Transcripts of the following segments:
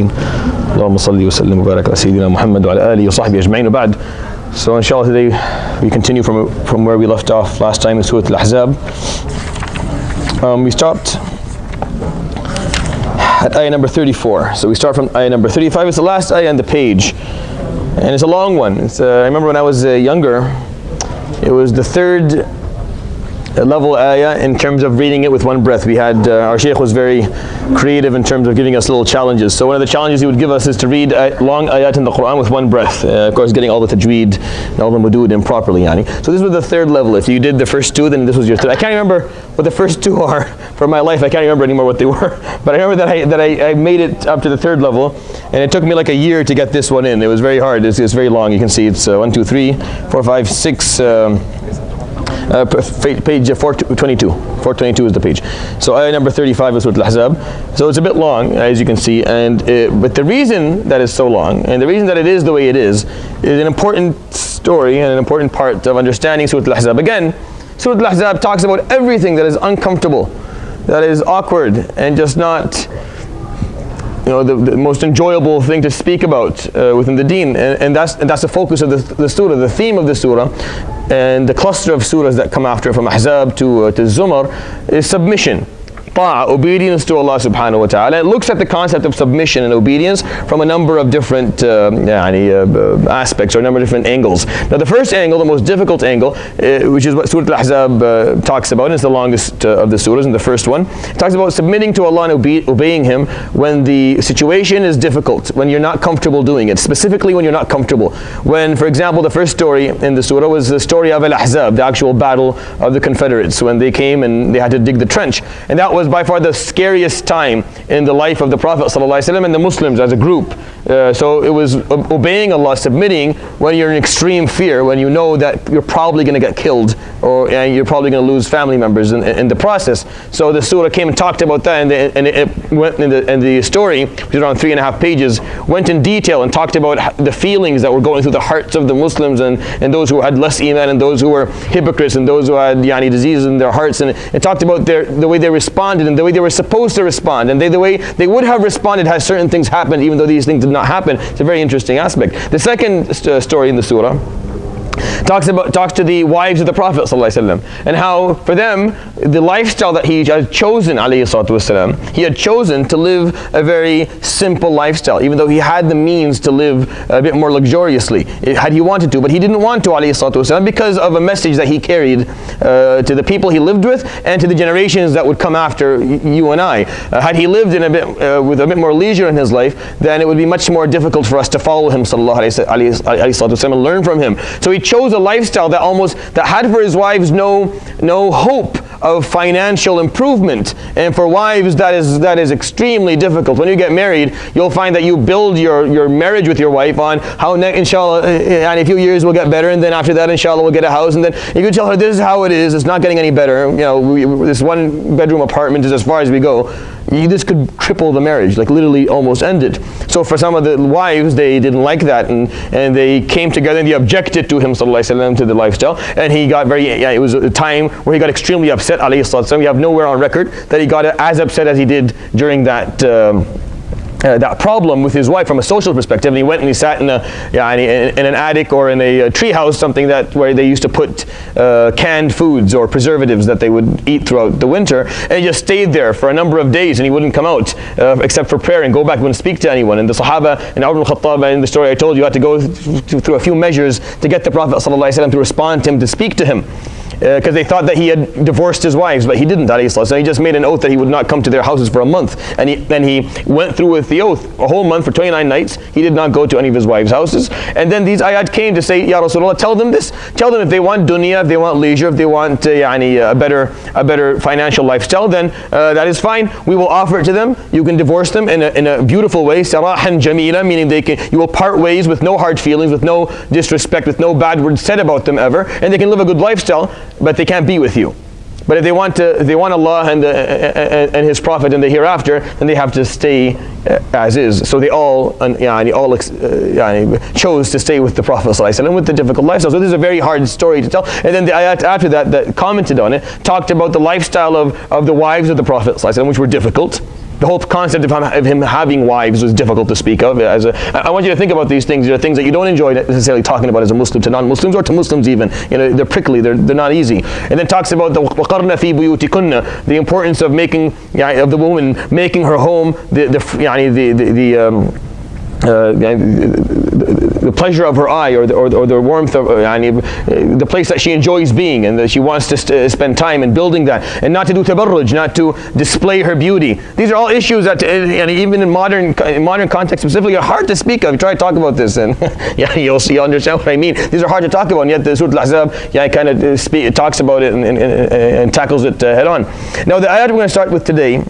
اللهم صل وسلم وبارك على سيدنا محمد وعلى آله وصحبه أجمعين وبعد. So inshallah today we continue from where we left off last time in Surat AlAhzab. We stopped at ayah number 34. So we start from ayah number 35. It's the last ayah on the page. And it's a long one. I remember when I was younger, it was the third level ayah in terms of reading it with one breath. We had, our shaykh was very creative in terms of giving us little challenges. So one of the challenges he would give us is to read long ayat in the Quran with one breath. Of course, getting all the tajweed and all the mudud in properly. So this was the third level. If you did the first two, then this was your third. I can't remember what the first two are for my life. I can't remember anymore what they were. But I remember that I made it up to the third level, and it took me like a year to get this one in. It was very hard. It's very long. You can see it's 1, 2, 3, 4, 5, 6. Page 422. 422 is the page. So ayah number 35 is Surat AlAhzab. So it's a bit long, as you can see, and but the reason that it's so long, and the reason that it is the way it is an important story and an important part of understanding Surat AlAhzab. Again, Surat AlAhzab talks about everything that is uncomfortable, that is awkward, and just not the most enjoyable thing to speak about within the deen, and that's the focus of the surah, the theme of the surah, and the cluster of surahs that come after, from Ahzab to Zumar, is submission, ta'ah, obedience to Allah subhanahu wa ta'ala. It looks at the concept of submission and obedience from a number of different aspects, or a number of different angles. Now the first angle, the most difficult angle, which is what Surat AlAhzab talks about, and it's the longest of the surahs, and the first one, it talks about submitting to Allah and obeying Him when the situation is difficult, when you're not comfortable doing it, specifically when you're not comfortable. When, for example, the first story in the surah was the story of Al-Ahzab, the actual battle of the Confederates, when they came and they had to dig the trench. And that was by far the scariest time in the life of the Prophet ﷺ and the Muslims as a group. So it was obeying Allah, submitting when you're in extreme fear, when you know that you're probably going to get killed, or you're probably going to lose family members in the process. So the surah came and talked about that, and it went in the story, which is around 3.5 pages, went in detail and talked about the feelings that were going through the hearts of the Muslims, and those who had less iman, and those who were hypocrites, and those who had diseases in their hearts, and it talked about the way they responded and the way they were supposed to respond, and the way they would have responded had certain things happened, even though these things did not happen. It's a very interesting aspect. The second story in the surah talks to the wives of the Prophet ﷺ, and how for them the lifestyle that he had chosen, ﷺ, he had chosen to live a very simple lifestyle, even though he had the means to live a bit more luxuriously had he wanted to, but he didn't want to, ﷺ, because of a message that he carried to the people he lived with and to the generations that would come after you and I. Had he lived in with a bit more leisure in his life, then it would be much more difficult for us to follow him, ﷺ, and learn from him. So he chose a lifestyle that had for his wives no hope of financial improvement, and for wives that is extremely difficult. When you get married, you'll find that you build your marriage with your wife on how inshallah in a few years we'll get better, and then after that inshallah we'll get a house, and then you can tell her this is how it is, it's not getting any better, this 1-bedroom apartment is as far as we go. This could cripple the marriage, like literally almost end it. So for some of the wives, they didn't like that, and they came together and they objected to him, sallallahu alaihi wasallam, to the lifestyle, and he got it was a time where he got extremely upset, alayhi sallam. We have nowhere on record that he got as upset as he did during that problem with his wife from a social perspective, and he went and he sat in an attic or in a tree house, something where they used to put canned foods or preservatives that they would eat throughout the winter, and he just stayed there for a number of days, and he wouldn't come out except for prayer and go back and speak to anyone. And the Sahaba and Umar ibn Khattab, in the story I told you, had to go through a few measures to get the Prophet ﷺ to respond to him, to speak to him, because they thought that he had divorced his wives, but he didn't, so he just made an oath that he would not come to their houses for a month, and then he went through with the oath a whole month for 29 nights. He did not go to any of his wives' houses, and then these ayat came to say, Ya Rasulullah, tell them this, tell them if they want dunya, if they want leisure, if they want a better financial lifestyle, then that is fine, we will offer it to them. You can divorce them in a beautiful way, sarahan jamila, meaning you will part ways with no hard feelings, with no disrespect, with no bad words said about them ever, and they can live a good lifestyle, but they can't be with you. But if they want Allah and His Prophet in the hereafter, then they have to stay as is. So they all chose to stay with the Prophet ﷺ with the difficult lifestyle. So this is a very hard story to tell. And then the ayat after that commented on it, talked about the lifestyle of the wives of the Prophet ﷺ, which were difficult. The whole concept of him having wives was difficult to speak of. I want you to think about these things. There are things that you don't enjoy necessarily talking about as a Muslim to non-Muslims or to Muslims even. They're prickly. They're not easy. And then talks about the وَقَرْنَ فِي بُيُوتِكُنَّ, the importance of of the woman making her home the pleasure of her eye, or the warmth of the place that she enjoys being, and that she wants to spend time in building that, and not to do tabarruj, not to display her beauty. These are all issues that even in modern context specifically are hard to speak of. Try to talk about this, and you'll understand what I mean. These are hard to talk about, and yet the Surat AlAhzab kind of talks about it and tackles it head on. Now the ayat we're going to start with today,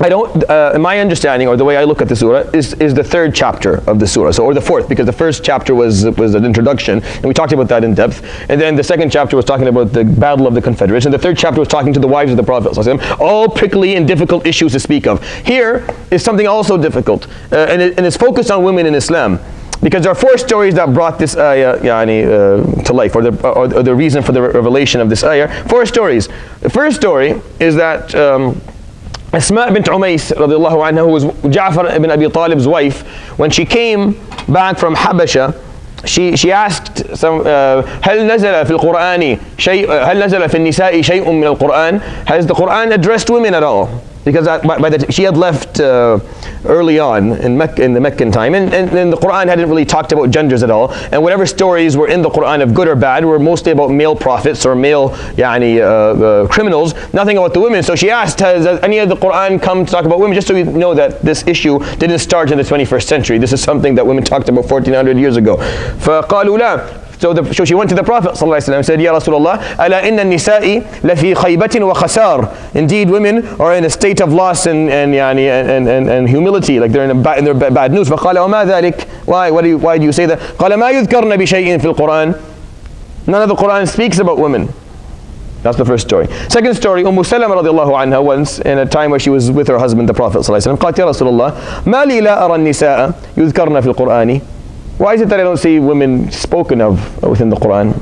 in my understanding, or the way I look at the surah, is the third chapter of the surah, or the fourth, because the first chapter was an introduction, and we talked about that in depth. And then the second chapter was talking about the battle of the Confederates, and the third chapter was talking to the wives of the Prophet, all prickly and difficult issues to speak of. Here is something also difficult, and it's focused on women in Islam, because there are four stories that brought this ayah to life, or the reason for the revelation of this ayah. Four stories. The first story is that Asma bint Umays radiallahu anha, who was Ja'far ibn Abi Talib's wife, when she came back from Habasha, she asked هل نزل في القرآن شيء هل نزل في النساء شيء من القرآن? Has the Quran addressed women at all? Because she had left early on in the Meccan time, and the Quran hadn't really talked about genders at all, and whatever stories were in the Quran of good or bad were mostly about male prophets or male criminals, nothing about the women. So she asked, has any of the Quran come to talk about women? Just so we know that this issue didn't start in the 21st century. This is something that women talked about 1400 years ago. فقالوا لا. So she went to the Prophet ﷺ and said, Ya Rasulullah, أَلَا إِنَّ النِّسَاءِ لَفِي خَيْبَةٍ وَخَسَارٍ. Indeed, women are in a state of loss and humility, like they're in their bad news. فَقَالَ وَمَا ذَلِكَ. Why do you say that? قَالَ مَا يُذْكَرْنَ بِشَيْءٍ فِي الْقُرْآنِ. None of the Quran speaks about women. That's the first story. Second story, Salama radiallahu anha, once in a time where she was with her husband, the Prophet ﷺ, قالت يا رسول الله ما لي لا أرى النساء يذكرن في القرآن. Why is it that I don't see women spoken of within the Quran?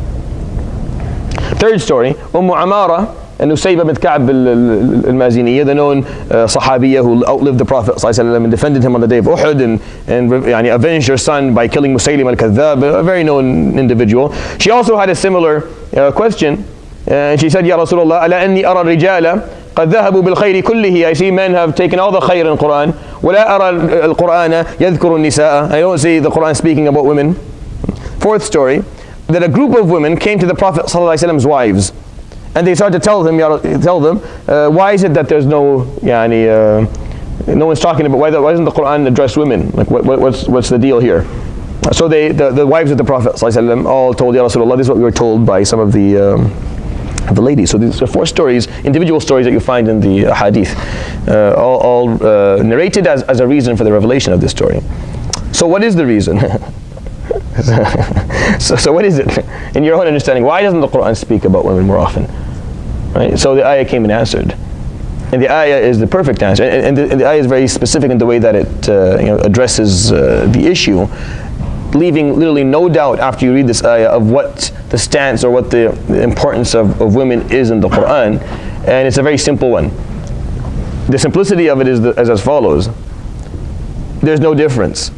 Third story, Amara and Nusayba bint Ka'b al-Maziniyya, the known Sahabiyya who outlived the Prophet ﷺ and defended him on the day of Uhud and avenged her son by killing Musaylim al-Kadhdhab, a very known individual. She also had a similar question, and she said, Ya Rasulullah, ala anni ara rijala قد ذهبوا بالخير كله. I see men have taken all the khair in the Quran. ولا أرى القرآن يذكر النساء. I don't see the Quran speaking about women. Fourth story, that a group of women came to the Prophet ﷺ's wives, and they started to tell them, why is it that there's no one's talking about, why doesn't the Quran address women? Like what's the deal here? So the wives of the Prophet ﷺ all told, Ya Rasulullah, this is what we were told by some of the ladies. So these are four stories, individual stories that you find in the hadith, all narrated as a reason for the revelation of this story. So what is the reason? so what is it? In your own understanding, why doesn't the Quran speak about women more often? Right? So the ayah came and answered. And the ayah is the perfect answer. And the ayah is very specific in the way that it addresses the issue, leaving literally no doubt after you read this ayah of what the stance or what the importance of women is in the Quran. And it's a very simple one. The simplicity of it is as follows. There's no difference.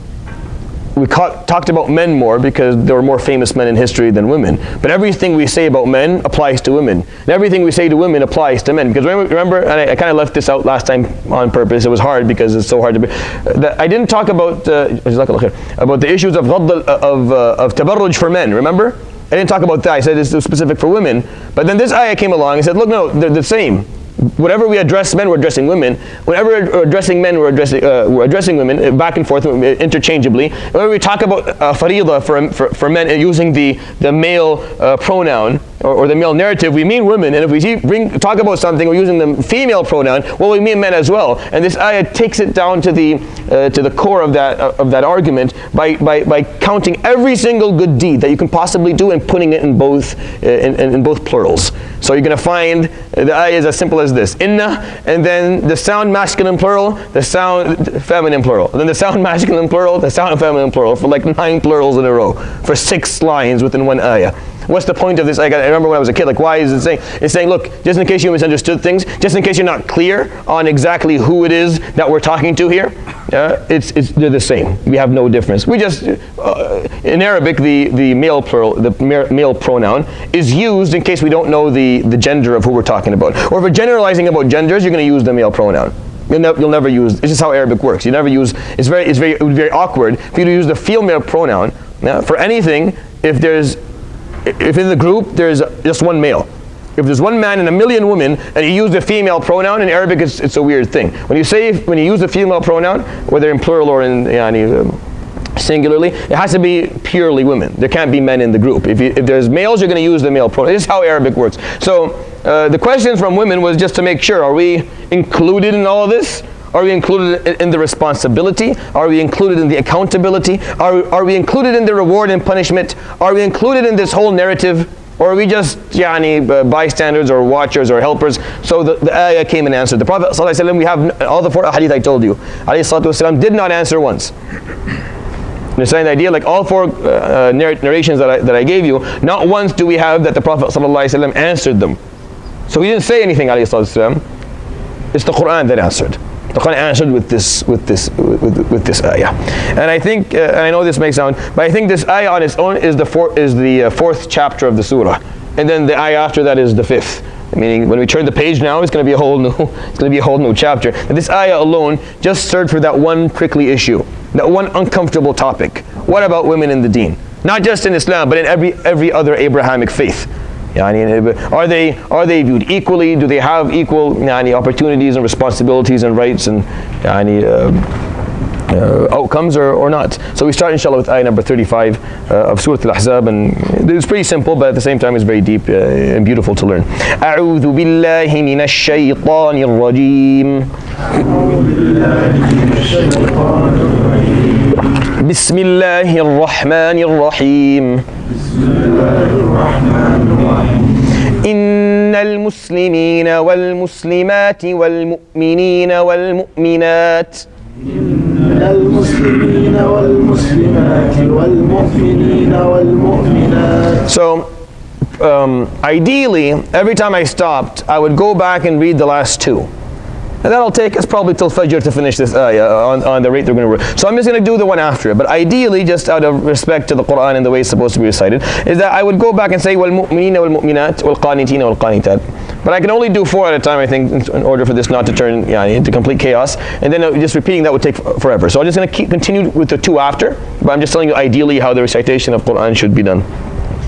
We talked about men more because there were more famous men in history than women. But everything we say about men applies to women. And everything we say to women applies to men. Because remember, and I kind of left this out last time on purpose. It was hard because it's so hard to be. I didn't talk about the issues of tabarruj for men. Remember? I didn't talk about that. I said it's specific for women. But then this ayah came along and said, look, no, they're the same. Whatever we address men, we're addressing women. Whenever we're addressing men, we're addressing women, back and forth interchangeably. Whenever we talk about faridah for men using the male pronoun or the male narrative, we mean women. And if we talk about something, we're using the female pronoun, well, we mean men as well. And this ayah takes it down to the core of that argument by counting every single good deed that you can possibly do and putting it in both plurals. So you're going to find the ayah is as simple as this. Inna, and then the sound masculine plural, the sound feminine plural. And then the sound masculine plural, the sound feminine plural, for like 9 plurals in a row, for 6 lines within one ayah. What's the point of this? I remember when I was a kid, like, why is it saying? It's saying, look, just in case you misunderstood things, just in case you're not clear on exactly who it is that we're talking to here, they're the same. We have no difference. We just, in Arabic, the male plural, the male pronoun is used in case we don't know the gender of who we're talking about. Or if we're generalizing about genders, you're going to use the male pronoun. You'll never use. It's just how Arabic works. You never use. It would be very awkward for you to use the female pronoun for anything if in the group there's just one male. If there's one man and a million women and you use the female pronoun, in Arabic it's a weird thing. When you use the female pronoun, whether in plural or in singularly, it has to be purely women. There can't be men in the group. If there's males, you're going to use the male pronoun. This is how Arabic works. So the question from women was just to make sure, are we included in all of this? Are we included in the responsibility? Are we included in the accountability? Are we included in the reward and punishment? Are we included in this whole narrative? Or are we just bystanders or watchers or helpers? So the ayah came and answered. The Prophet ﷺ, we have all the 4 hadith I told you, ﷺ did not answer once. Understand the idea? Like all 4 narrations that I gave you, not once do we have that the Prophet ﷺ answered them. So he didn't say anything, ﷺ. It's the Quran that answered. The Quran answered with this ayah, and I think, and I know this may sound, but I think this ayah on its own is the 4th chapter of the surah, and then the ayah after that is the 5th. Meaning, when we turn the page now, it's going to be a whole new chapter. And this ayah alone just served for that one prickly issue, that one uncomfortable topic. What about women in the Deen? Not just in Islam, but in every other Abrahamic faith. Are they viewed equally? Do they have equal opportunities and responsibilities and rights and outcomes or not? So we start inshallah with ayah number 35 of Surat AlAhzab, and it's pretty simple, but at the same time it's very deep and beautiful to learn. أعوذ بالله من الشيطان الرجيم. بسم الله الرحمن الرحيم. إن المسلمين والمسلمات والمؤمنين والمؤمنات إن المسلمين والمسلمات والمؤمنين والمؤمنات. So ideally, every time I stopped, I would go back and read the last 2. And that'll take us probably till Fajr to finish this ayah on the rate they're going to read. So I'm just going to do the one after it. But ideally, just out of respect to the Quran and the way it's supposed to be recited, is that I would go back and say, وَالْمُؤْمِنِينَ وَالْمُؤْمِنَاتِ وَالْقَانِتِينَ وَالْقَانِتَاتِ. But I can only do 4 at a time, I think, in order for this not to turn into complete chaos. And then just repeating that would take forever. So I'm just going to continue with the 2 after. But I'm just telling you ideally how the recitation of Quran should be done.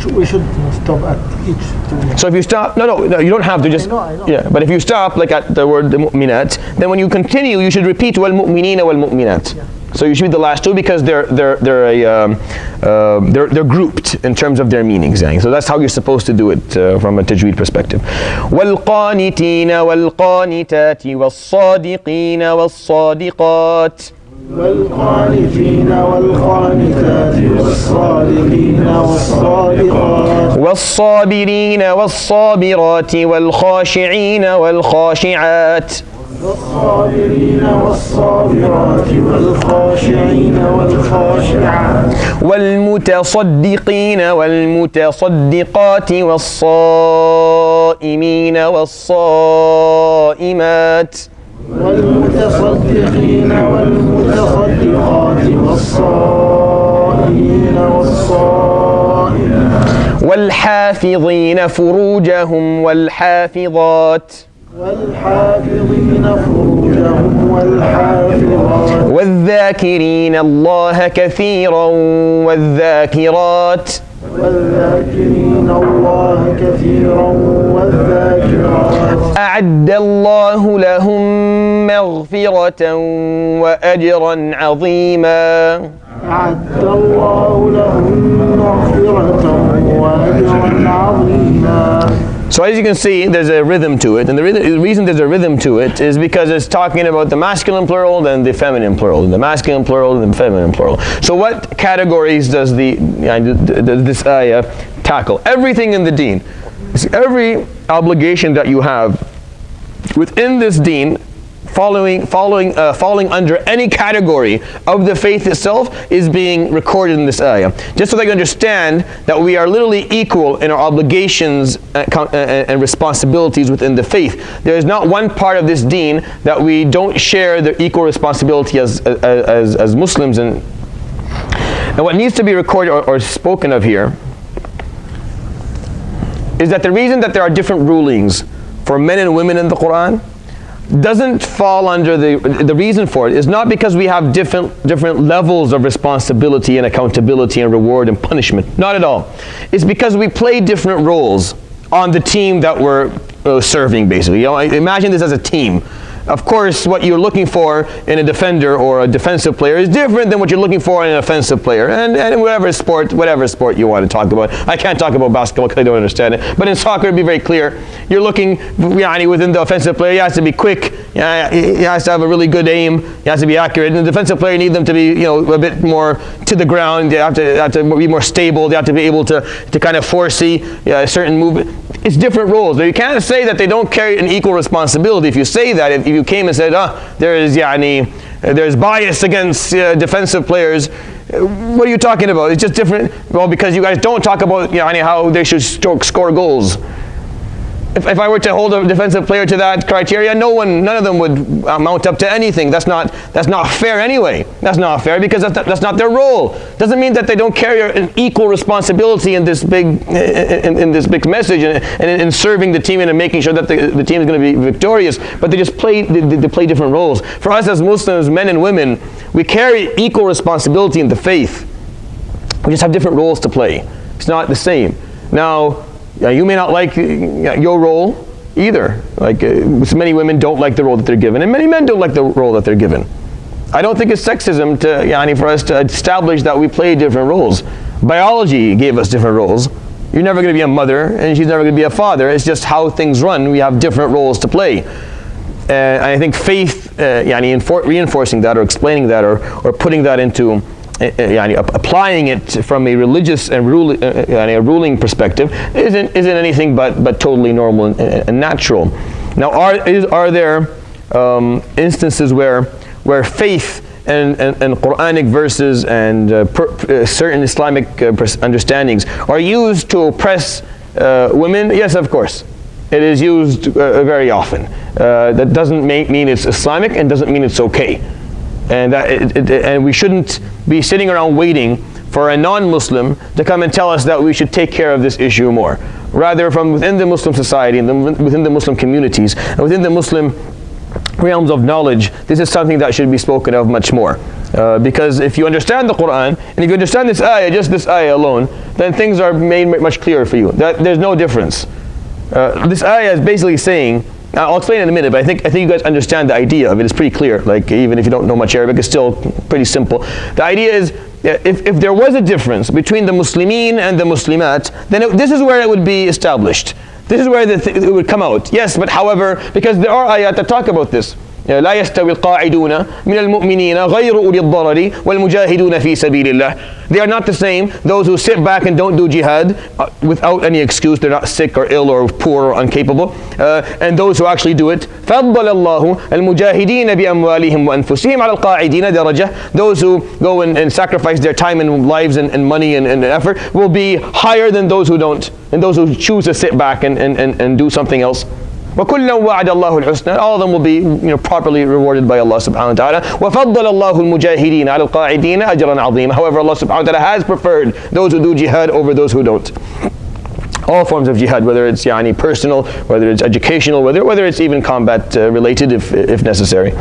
We should stop at each 2. So if you stop, no, you don't have to just. I know. Yeah, but if you stop like at the word the mu'minat, then when you continue, you should repeat wal mu'minina wal mu'minat. Yeah. So you should read the last 2 because they're grouped in terms of their meanings. So that's how you're supposed to do it from a tajweed perspective. Wal qanitina wal qanitati was sadiqina was sadiqat. والقانتين والقانتات والصادقين والصادقات والصابرين والصابرات والخاشعين والخاشعات والصابرين والصابرات والخاشعين والخاشعات والمتصدقين والمتصدقات والصائمين والصائمات والمتصدقين والمتصدقات والصائمين والصائمات والحافظين فروجهم والحافظات والحافظين فروجهم والحافظات والذاكرين الله كثيرا والذاكرات والذاكرين الله كثيرا والذاكرات أعد الله لهم مغفرة وأجرا عظيما. أعد الله لهم مغفرة وأجرا عظيما. So as you can see, there's a rhythm to it, and the reason there's a rhythm to it is because it's talking about the masculine plural and the feminine plural, and the masculine plural and the feminine plural. So what categories does this ayah tackle? Everything in the deen. Every obligation that you have within this deen, falling under any category of the faith itself, is being recorded in this ayah. Just so that you understand that we are literally equal in our obligations and responsibilities within the faith. There is not one part of this deen that we don't share the equal responsibility as Muslims. And what needs to be recorded or spoken of here is that the reason that there are different rulings for men and women in the Quran doesn't fall under the reason for it is not because we have different levels of responsibility and accountability and reward and punishment. Not at all. It's because we play different roles on the team that we're serving, basically. You know, imagine this as a team. Of course, what you're looking for in a defender or a defensive player is different than what you're looking for in an offensive player. And whatever sport you want to talk about. I can't talk about basketball because I don't understand it. But in soccer, it'd be very clear. You're looking within the offensive player. He has to be quick. He has to have a really good aim. He has to be accurate. And the defensive player, you need them to be a bit more to the ground. They have to be more stable. They have to be able to kind of foresee a certain movement. It's different roles. You can't say that they don't carry an equal responsibility. If you say that, if you came and said, there's bias against defensive players, what are you talking about? It's just different. Well, because you guys don't talk about how they should score goals. If I were to hold a defensive player to that criteria, none of them would mount up to anything. That's not fair anyway. That's not fair because that's not their role. Doesn't mean that they don't carry an equal responsibility in this big message and in serving the team and making sure that the team is going to be victorious. But they just play different roles. For us as Muslims, men and women, we carry equal responsibility in the faith. We just have different roles to play. It's not the same. Now, you may not like your role either. Many women don't like the role that they're given, and many men don't like the role that they're given. I don't think it's sexism for us to establish that we play different roles. Biology gave us different roles. You're never going to be a mother, and she's never going to be a father. It's just how things run. We have different roles to play. And I think faith, reinforcing that or explaining that or putting that into applying it from a religious and a ruling perspective isn't anything but totally normal and natural. Now, are there instances where faith and Quranic verses and certain Islamic understandings are used to oppress women? Yes, of course. It is used very often. That doesn't mean it's Islamic and doesn't mean it's okay. And we shouldn't be sitting around waiting for a non-Muslim to come and tell us that we should take care of this issue more. Rather, from within the Muslim society and within the Muslim communities and within the Muslim realms of knowledge, this is something that should be spoken of much more. Because if you understand the Quran, and if you understand this ayah, just this ayah alone, then things are made much clearer for you. That there's no difference. This ayah is basically saying, I'll explain in a minute, but I think you guys understand the idea of it. It's pretty clear. Even if you don't know much Arabic, it's still pretty simple. The idea is, if there was a difference between the Muslimin and the Muslimat, then this is where it would be established. This is where it would come out. Yes, but however, because there are ayat that talk about this. لا يستوي القاعدون من المؤمنين غير أولي الضرر والمجاهدون في سبيل الله. They are not the same. Those who sit back and don't do jihad without any excuse, they're not sick or ill or poor or incapable, and those who actually do it. فضل الله المجاهدين بأموالهم وأنفسهم على القاعدين درجة. Those who go and sacrifice their time and lives and money and effort will be higher than those who don't, and those who choose to sit back and do something else. وَكُلًّا وَعَدَ اللَّهُ الْحُسْنَى. All of them will be properly rewarded by Allah subhanahu wa ta'ala. وَفَضَّلَ اللَّهُ الْمُجَاهِدِينَ عَلَى الْقَاعِدِينَ أَجْرًا عَظِيمًا. However, Allah subhanahu wa ta'ala has preferred those who do jihad over those who don't. All forms of jihad, whether it's personal, whether it's educational, whether it's even combat related if necessary.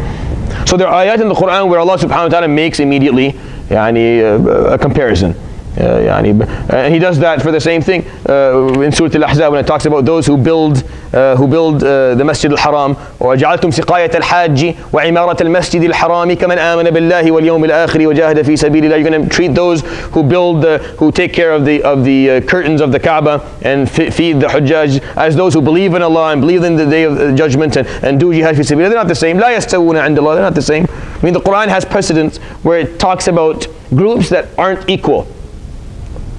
So there are ayat in the Quran where Allah subhanahu wa ta'ala makes immediately a comparison. And he does that for the same thing in Surat AlAhzab when it talks about those who build the Masjid al-Haram. وَجَعَلْتُمْ سِقَايَةَ الْحَاجِّ وَعِمَارَةَ الْمَسْجِدِ الْحَرَامِ كَمَنْ آمَنَ بِاللَّهِ وَالْيَوْمِ الْآخِرِ وَجَاهَدَ فِي سَبِيلِ اللَّهِ. You're going to treat those who take care of the curtains of the Kaaba and feed the Hujjaj as those who believe in Allah and believe in the day of judgment and do jihad fi sabilillah. They're not the same. لَا يَسْتَوُونَ عِنْدَ اللَّهِ. They're not the same. The Quran has precedents where it talks about groups that aren't equal.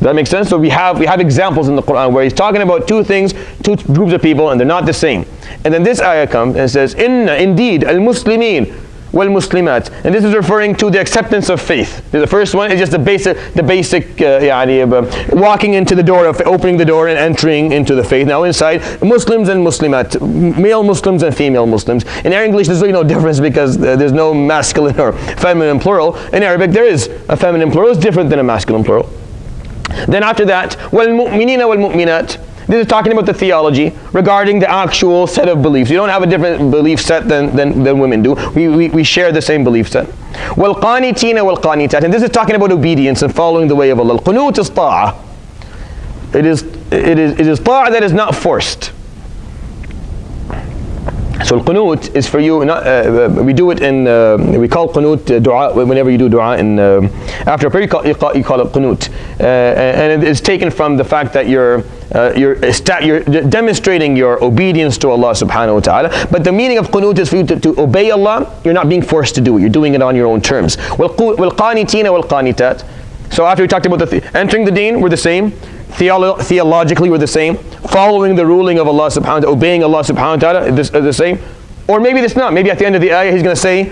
Does that make sense? So we have examples in the Quran where he's talking about two things, two groups of people, and they're not the same. And then this ayah comes and says, Inna, indeed, al-Muslimin wal-Muslimat. And this is referring to the acceptance of faith. The first one is just the basic walking into the door, of opening the door and entering into the faith. Now inside, Muslims and Muslimat, male Muslims and female Muslims. In English, there's really no difference because there's no masculine or feminine plural. In Arabic, there is a feminine plural. It's different than a masculine plural. Then after that, وَالْمُؤْمِنِينَ وَالْمُؤْمِنَاتِ. This is talking about the theology regarding the actual set of beliefs. You don't have a different belief set than women do. We share the same belief set. وَالْقَانِتِينَ وَالْقَانِتَاتِ. And this is talking about obedience and following the way of Allah. الْقُنُوتِ is طاعة. It is طاعة that is not forced. So al-qunut is for you, we do it in, we call qunut dua, whenever you do dua in, after a prayer you call it qunut. And it's taken from the fact that you're demonstrating your obedience to Allah subhanahu wa ta'ala. But the meaning of qunut is for you to obey Allah. You're not being forced to do it. You're doing it on your own terms. وَالْقَانِتِينَ وَالْقَانِتَاتِ. So after we talked about entering the deen, we're the same. Theologically, we're the same. Following the ruling of Allah subhanahu wa ta'ala, obeying Allah subhanahu wa ta'ala, is the same. Or maybe it's not. Maybe at the end of the ayah, he's going to say,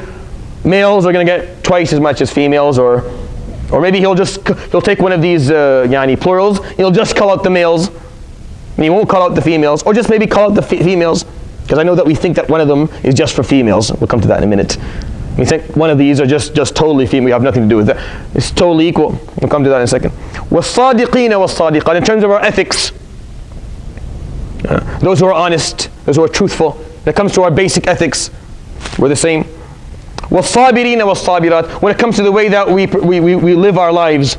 males are going to get twice as much as females, or maybe he'll take one of these plurals, he'll just call out the males, and he won't call out the females, or just maybe call out the females, because I know that we think that one of them is just for females. We'll come to that in a minute. We think one of these are just totally female. We have nothing to do with that. It's totally equal. We'll come to that in a second. وَالصَّادِقِينَ وَالصَّادِقَاتِ. In terms of our ethics, those who are honest, those who are truthful, when it comes to our basic ethics, we're the same. وَالصَّابِرِينَ وَالصَّابِرَاتِ. When it comes to the way that we live our lives,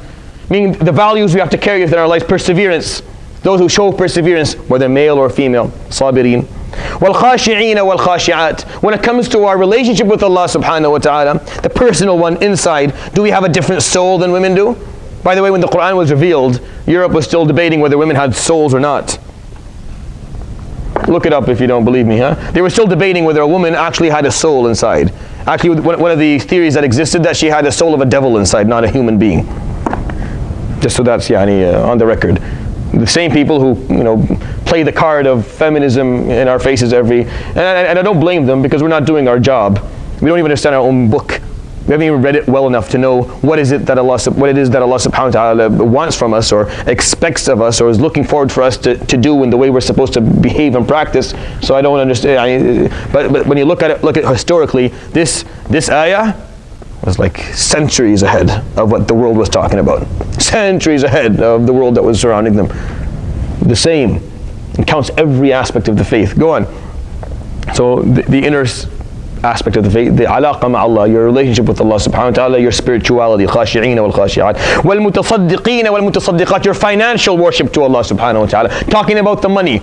meaning the values we have to carry within our lives, perseverance. Those who show perseverance, whether male or female, صابرين. وَالْخَاشِعِينَ وَالْخَاشِعَاتِ. When it comes to our relationship with Allah subhanahu wa ta'ala, the personal one inside, do we have a different soul than women do? By the way, when the Quran was revealed, Europe was still debating whether women had souls or not. Look it up if you don't believe me, huh? They were still debating whether a woman actually had a soul inside. Actually, one of the theories that existed, that she had the soul of a devil inside, not a human being. Just so that's on the record. The same people who play the card of feminism in our faces and I don't blame them, because we're not doing our job. We don't even understand our own book. We haven't even read it well enough to know what it is that Allah subhanahu wa ta'ala wants from us, or expects of us, or is looking forward for us to do in the way we're supposed to behave and practice. So I don't understand. But when you look at historically, this ayah was like centuries ahead of what the world was talking about. Centuries ahead of the world that was surrounding them. The same. It counts every aspect of the faith. Go on. So the inner aspect of the faith, the alaqah ma'Allah, your relationship with Allah subhanahu wa ta'ala, your spirituality, khashi'een wal khashi'at, wal mutasaddiqeen wal mutasaddiqat, your financial worship to Allah subhanahu wa ta'ala. Talking about the money,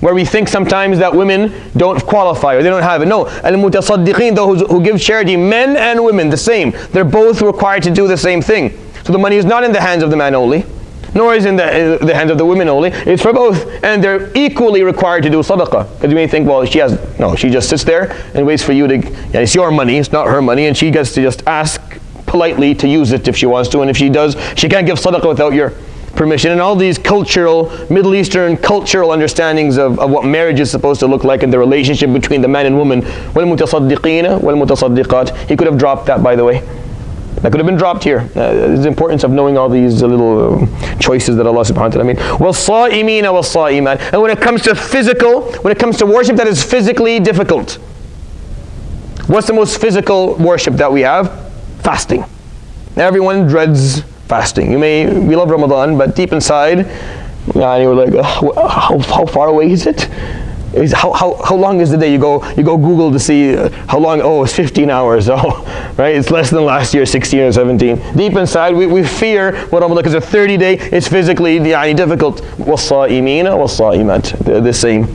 where we think sometimes that women don't qualify or they don't have it. No, al-mutasaddiqeen, those who give charity, men and women, the same. They're both required to do the same thing. So the money is not in the hands of the man only, nor is in the hands of the women only. It's for both, and they're equally required to do sadaqah. Because you may think, well, she just sits there and waits for you to, it's your money, it's not her money, and she gets to just ask politely to use it if she wants to, and if she does, she can't give sadaqah without your permission. And all these Middle Eastern cultural understandings of what marriage is supposed to look like, and the relationship between the man and woman. وَالْمُتَصَدِّقِينَ وَالْمُتَصَدِّقَاتِ. He could have dropped that, by the way. That could have been dropped here. The importance of knowing all these little choices that Allah subhanahu wa ta'ala made. وَالصَّائِمِينَ وَالصَّائِمَاتِ. And when it comes to worship that is physically difficult. What's the most physical worship that we have? Fasting. Everyone dreads fasting. We love Ramadan, but deep inside, we're like, how far away is it? How long is the day? You go Google to see how long. Oh, it's 15 hours. Oh, right? It's less than last year, 16 or 17. Deep inside, we fear what Ramadan, because a 30-day, it's physically difficult. وَالصَّائِمِينَ وَالصَّائِمَاتِ. They're the same.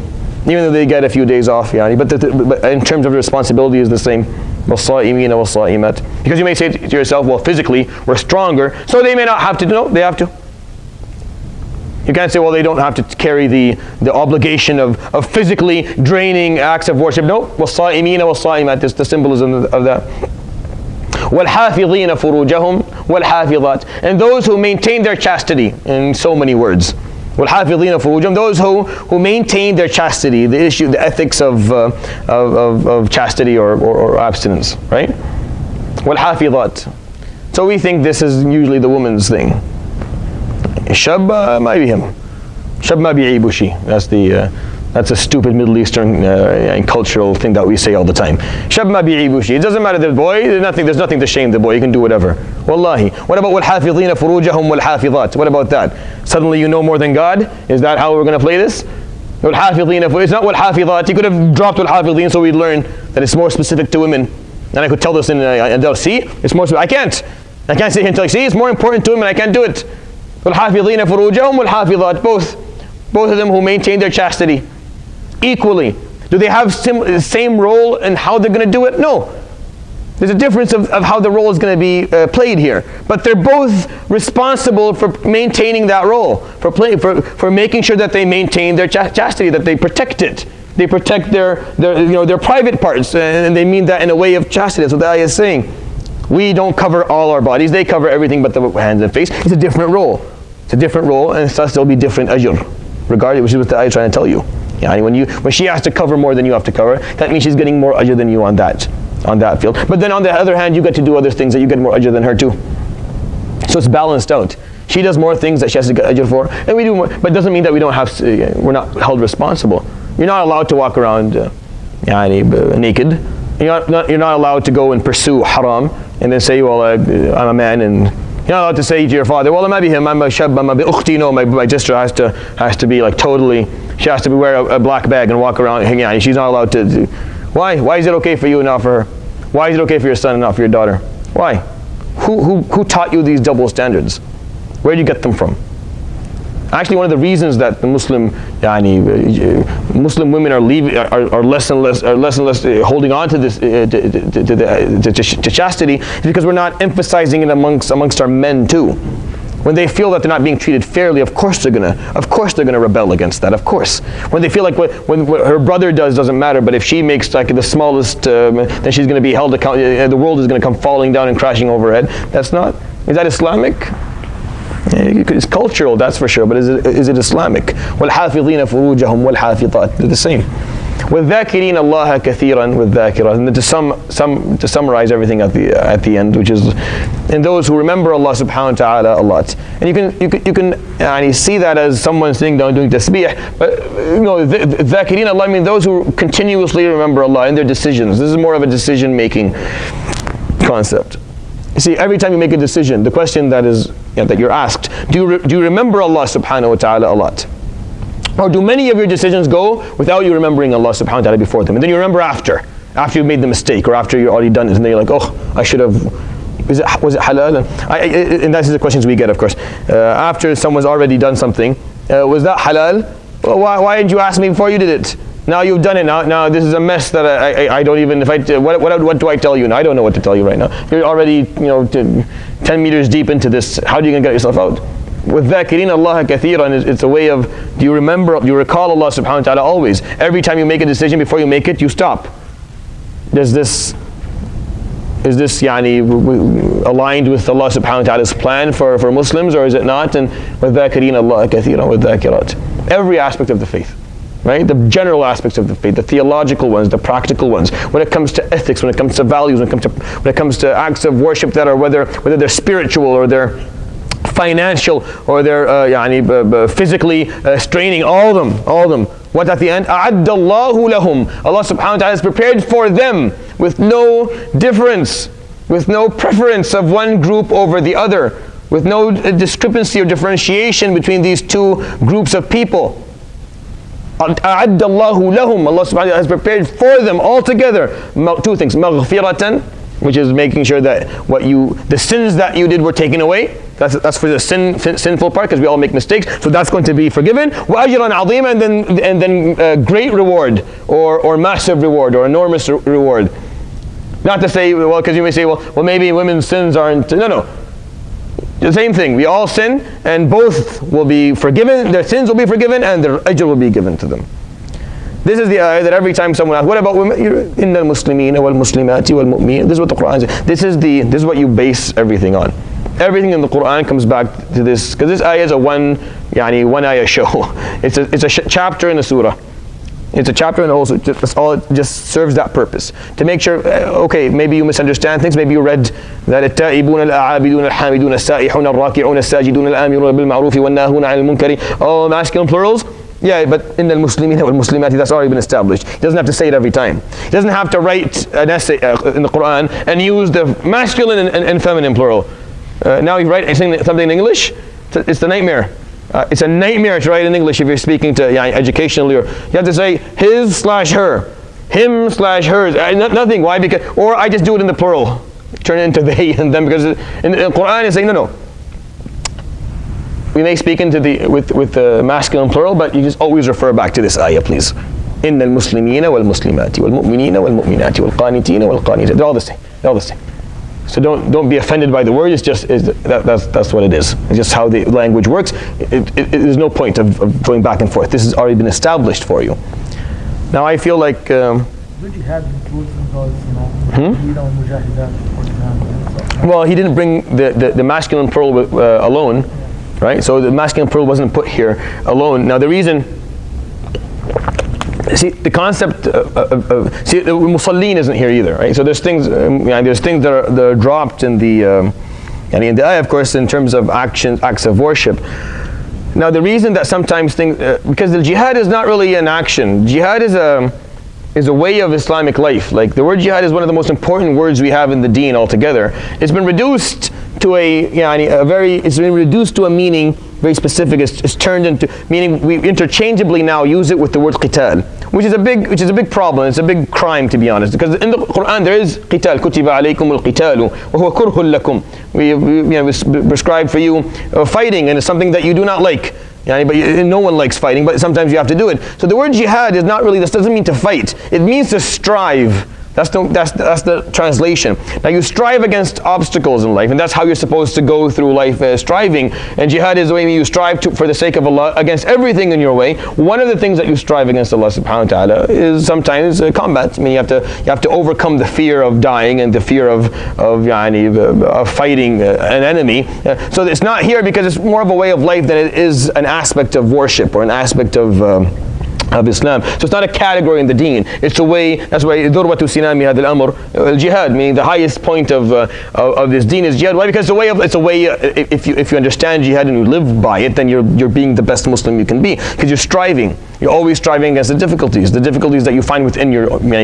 Even though they get a few days off, but in terms of responsibility is the same. وَالصَّائِمِينَ وَالصَّائِمَاتِ. Because you may say to yourself, well, physically we're stronger, so they may not have to. No, they have to. You can't say, well, they don't have to carry the obligation of physically draining acts of worship. No, وَالصَّائِمِينَ وَالصَّائِمَاتِ is the symbolism of that. وَالْحَافِظِينَ فُرُوجَهُمْ وَالْحَافِظَاتِ. And those who maintain their chastity, in so many words. وَالْحَافِظِينَ فُرُوجَهُمْ. Those who maintain their chastity, the issue, the ethics of chastity or abstinence, right? وَالْحَافِظَاتِ. So we think this is usually the woman's thing. Shab ma bihim. Shab ma bi'ibushi. That's a stupid Middle Eastern cultural thing that we say all the time. Shab ma bi'ibushi. It doesn't matter the boy. There's nothing to shame the boy. You can do whatever. Wallahi. What about وَالْحَافِظِينَ فُرُوجَهُمْ وَالْحَافِظَاتِ? What about that? Suddenly you know more than God? Is that how we're going to play this? وَالْحَافِظِينَ. It's not وَالْحَافِظَاتِ. You could have dropped وَالْحَافِظِينَ so we'd learn that it's more specific to women. And I could tell this and they'll see. It's more specific. I can't sit here and tell you, see, it's more important to women. I can't do it. وَالْحَافِظِينَ فُرُوجَهُمْ وَالْحَافِظَاتِ. Both of them who maintain their chastity equally. Do they have same role in how they're going to do it? No. There's a difference of how the role is going to be played here. But they're both responsible for maintaining that role, for making sure that they maintain their chastity, that they protect it. They protect their private parts, and they mean that in a way of chastity. That's what the ayah is saying. We don't cover all our bodies. They cover everything but the hands and face. It's a different role. It's a different role, and thus there'll be different ajr, regardless, which is what the ayah is trying to tell you. Yeah, when she has to cover more than you have to cover, that means she's getting more ajr than you on that field. But then on the other hand, you get to do other things that you get more ajr than her too. So it's balanced out. She does more things that she has to get ajr for, and we do more. But it doesn't mean that we're not held responsible. You're not allowed to walk around naked. You're not allowed to go and pursue haram and then say, well, I'm a man, and you're not allowed to say to your father, well, maybe him, I'm a shab, I'm a ukhti. No, my sister has to be like totally, she has to wear a black bag and walk around hanging out. She's not allowed to. Why is it okay for you and not for her? Why is it okay for your son and not for your daughter? Why? Who taught you these double standards? Where do you get them from? Actually, one of the reasons that the Muslim women are less and less holding on to this to chastity is because we're not emphasizing it amongst our men too. When they feel that they're not being treated fairly, of course they're gonna rebel against that. Of course, when they feel like what her brother doesn't matter, but if she makes like the smallest, then she's gonna be held accountable. The world is gonna come falling down and crashing over her head. Is that Islamic? It's cultural, that's for sure, but is it Islamic? وَالْحَافِظِينَ فُرُوجَهُمْ وَالْحَافِظَاتِ. They're the same. وَالذَّاكِرِينَ اللَّهَ كَثِيرًا وَالذَّاكِرَاتِ. And then to summarize everything at the end, which is, and those who remember Allah subhanahu wa ta'ala a lot. And you can see that as someone sitting down doing tasbih, but الذَّاكِرِينَ Allah, I mean those who continuously remember Allah in their decisions. This is more of a decision-making concept. You see, every time you make a decision, the question that you're asked, do you remember Allah subhanahu wa ta'ala a lot? Or do many of your decisions go without you remembering Allah subhanahu wa ta'ala before them? And then you remember after you've made the mistake, or after you're already done it, and then you're like, oh, I should have, was it halal? And that's the questions we get, of course. After someone's already done something, was that halal? Well, why didn't you ask me before you did it? Now you've done it. Now this is a mess that I don't even. What do I tell you? Now I don't know what to tell you right now. You're already 10 meters deep into this. How are you going to get yourself out? With ذَاكِرِينَ اللَّهَ كَثِيرًا, it's a way of, do you recall Allah subhanahu wa ta'ala always? Every time you make a decision, before you make it, you stop. Is this aligned with Allah subhanahu wa ta'ala's plan for Muslims, or is it not? And with ذَاكِرِينَ اللَّهَ كَثِيرًا وَالذَّاكِرَاتِ. Every aspect of the faith. Right? The general aspects of the faith, the theological ones, the practical ones. When it comes to ethics, when it comes to values, when it comes to acts of worship that are whether they're spiritual or they're financial or they're physically straining, all of them. What at the end? أَعَدَّ اللَّهُ لَهُمْ. Allah subhanahu wa ta'ala has prepared for them with no difference, with no preference of one group over the other, with no discrepancy or differentiation between these two groups of people. أَعَدَّ اللَّهُ لَهُمْ. Allah subhanahu wa ta'ala has prepared for them altogether two things: مَغْفِرَةً, which is making sure that the sins that you did were taken away. That's for the sinful part, because we all make mistakes. So that's going to be forgiven. وَأَجْرًا عَظِيمًا, and then great reward, or massive reward, or enormous reward. Not to say, well, because you may say, well, maybe women's sins aren't. No. The same thing. We all sin, and both will be forgiven. Their sins will be forgiven, and their ajr will be given to them. This is the ayah that every time someone asks, what about women? Inna al-muslimina wal-muslimati wal-mu'minin. This is what the Quran says. This is what you base everything on. Everything in the Quran comes back to this, because this ayah is a one ayah show. It's a chapter in a surah. It's a chapter, and also that's all. It just serves that purpose to make sure. Okay, maybe you misunderstand things. Maybe you read that التائبون الأعابدون الحامدون السائحون الراكعون الساجدون الآمرون بالمعروف والناهون عن المنكر. All masculine plurals. Yeah, but in the Muslimina wal Muslimati, that's already been established. He doesn't have to say it every time. He doesn't have to write an essay in the Quran and use the masculine and feminine plural. Now you write something in English. It's the nightmare. It's a nightmare to write in English if you're speaking to educationally. Or you have to say his/her, him/hers. Nothing. Why? Because, or I just do it in the plural, turn it into they and them, because in the Quran it's saying no. We may speak into with the masculine plural, but you just always refer back to this ayah, please. Inna al-muslimina wal-muslimati wal-mu'minina wal-mu'minati wal-qanitina wal-qanitat. They're all the same. They're all the same. So don't be offended by the word. It's just that's what it is. It's just how the language works. There's no point of going back and forth. This has already been established for you. Now I feel like. Well, he didn't bring the masculine plural alone, right? So the masculine plural wasn't put here alone. Now the reason. See, the concept see, the musallin isn't here either, right? So there's things that are dropped in the ayah, of course, in terms of acts of worship. Now the reason that sometimes things, because the jihad is not really an action. Jihad is a way of Islamic life. Like the word jihad is one of the most important words we have in the deen altogether. It's been reduced to it's been reduced to a meaning very specific. It's turned into meaning we interchangeably now use it with the word qital, which is a big problem. It's a big crime, to be honest, because in the Quran there is qital. Kutiba alaykum al-qitalu wa huwa kurhun lakum. We prescribed for you fighting, and it's something that you do not like. But no one likes fighting, but sometimes you have to do it. So the word jihad is not really. This doesn't mean to fight. It means to strive. That's the translation. Now you strive against obstacles in life, and that's how you're supposed to go through life, striving. And jihad is the way you strive for the sake of Allah against everything in your way. One of the things that you strive against Allah subhanahu wa ta'ala is sometimes combat. I mean, you have to overcome the fear of dying and the fear of fighting an enemy. So it's not here because it's more of a way of life than it is an aspect of worship or an aspect of Islam. So it's not a category in the deen. It's a way. That's why durwatu sinami hadha al-amr jihad, meaning the highest point of this deen is jihad. Why? Because it's a way. If you understand jihad and you live by it, then you're being the best Muslim you can be, because you're striving. You're always striving against the difficulties that you find within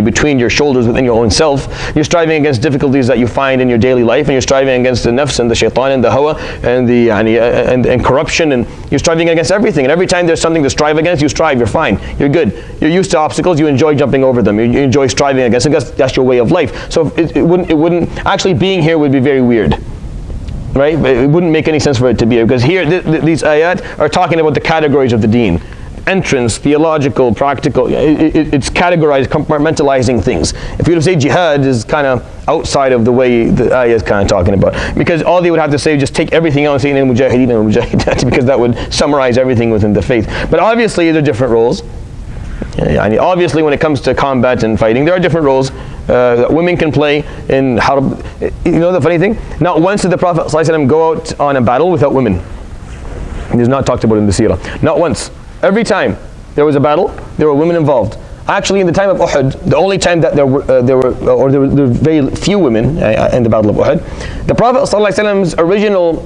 between your shoulders, within your own self. You're striving against difficulties that you find in your daily life, and you're striving against the nafs and the shaitan and the hawa and the and corruption, and you're striving against everything. And every time there's something to strive against, you strive. You're fine. You're good. You're used to obstacles. You enjoy jumping over them. You enjoy striving against them. That's your way of life. So it wouldn't actually, being here would be very weird, right? It wouldn't make any sense for it to be here, because here these ayat are talking about the categories of the deen. Entrance, theological, practical. It's categorized, compartmentalizing things. If you were to say jihad is kind of outside of the way the ayah is kind of talking about, because all they would have to say is just take everything else and say mujahideen and mujahidat, because that would summarize everything within the faith. But obviously there are different roles. Obviously when it comes to combat and fighting, there are different roles that women can play in harb. You know the funny thing? Not once did the Prophet ﷺ go out on a battle without women. It is not talked about in the seerah. Not once. Every time there was a battle, there were women involved. Actually, in the time of Uhud, the only time that there were very few women in the Battle of Uhud, the Prophet ﷺ's original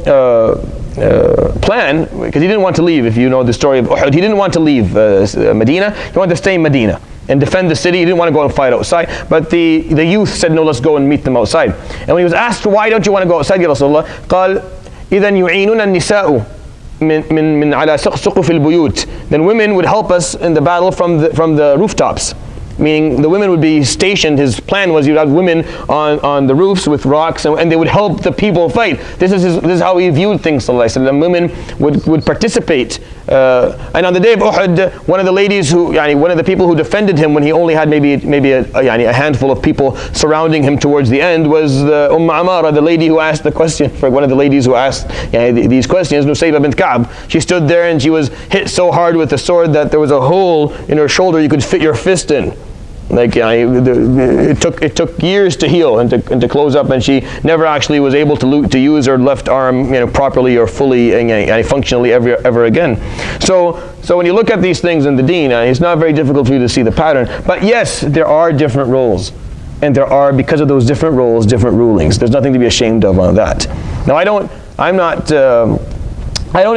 plan, because he didn't want to leave. If you know the story of Uhud, he didn't want to leave Medina. He wanted to stay in Medina and defend the city. He didn't want to go and fight outside. But the youth said, no, let's go and meet them outside. And when he was asked, why don't you want to go outside, Ya Rasulullah? قال إذا يعيننا النساء من على سقف البيوت. Then women would help us in the battle from the rooftops. meaning the women would be stationed. His plan was he would have women on the roofs with rocks, and they would help the people fight. This is how he viewed things, sallallahu alaihi wasallam. Women would participate. And on the day of Uhud, one of the ladies one of the people who defended him when he only had maybe a handful of people surrounding him towards the end was Amara, the lady who asked the question, for one of the ladies who asked these questions, Nusayba bint Ka'b. She stood there and she was hit so hard with the sword that there was a hole in her shoulder you could fit your fist in. Like it took years to heal and to close up, and she never actually was able to use her left arm properly or fully and functionally ever again. So when you look at these things in the deen, it's not very difficult for you to see the pattern. But yes, there are different roles, and there are, because of those different roles, different rulings. There's nothing to be ashamed of on that. Now I don't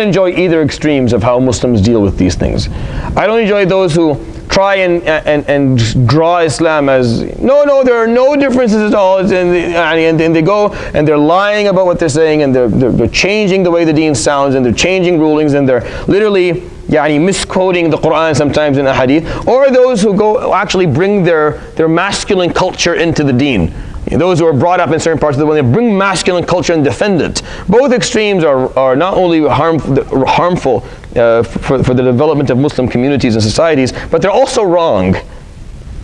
enjoy either extremes of how Muslims deal with these things. I don't enjoy those who try and draw Islam as no, there are no differences at all, and they go and they're lying about what they're saying, and they're changing the way the deen sounds, and they're changing rulings, and they're literally misquoting the Quran sometimes in a hadith. Or those who go actually bring their masculine culture into the deen. Those who are brought up in certain parts of the world, they bring masculine culture and defend it. Both extremes are not only harmful for the development of Muslim communities and societies, but they're also wrong,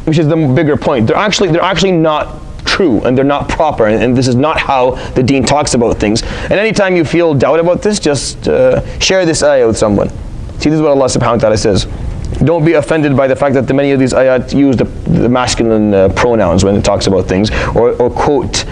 which is the bigger point. They're actually not true, and they're not proper, and this is not how the deen talks about things. And anytime you feel doubt about this, just share this ayah with someone. See, this is what Allah subhanahu wa ta'ala says. Don't be offended by the fact that many of these ayat use the masculine pronouns when it talks about things, or quote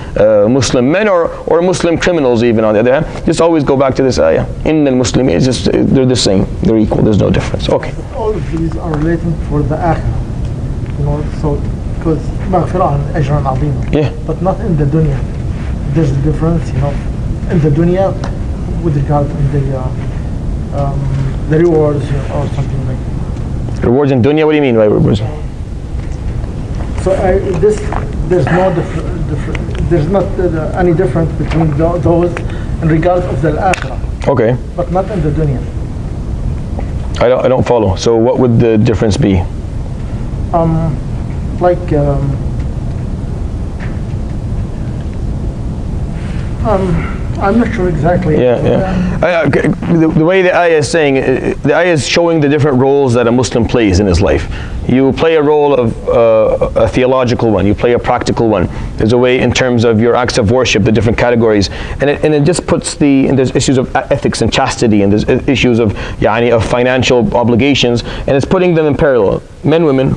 Muslim men or Muslim criminals even on the other hand. Just always go back to this ayah. Innal Muslimin, it's just, they're the same, they're equal, there's no difference. Okay. All of these are relating for the akhirah. So, because maghfirah and ajran azim. Yeah. But not in the dunya. There's a difference, in the dunya with regard to the rewards or something like that. Rewards in dunya, what do you mean by rewards? So there's no there's not any difference between those in regard of the akhirah. Okay. But not in the dunya. I don't follow. So what would the difference be? I'm not sure exactly. The way the ayah is saying, the ayah is showing the different roles that a Muslim plays in his life. You play a role of a theological one. You play a practical one. There's a way in terms of your acts of worship, the different categories, and it just puts there's issues of ethics and chastity, and there's issues of financial obligations, and it's putting them in parallel. Men, women.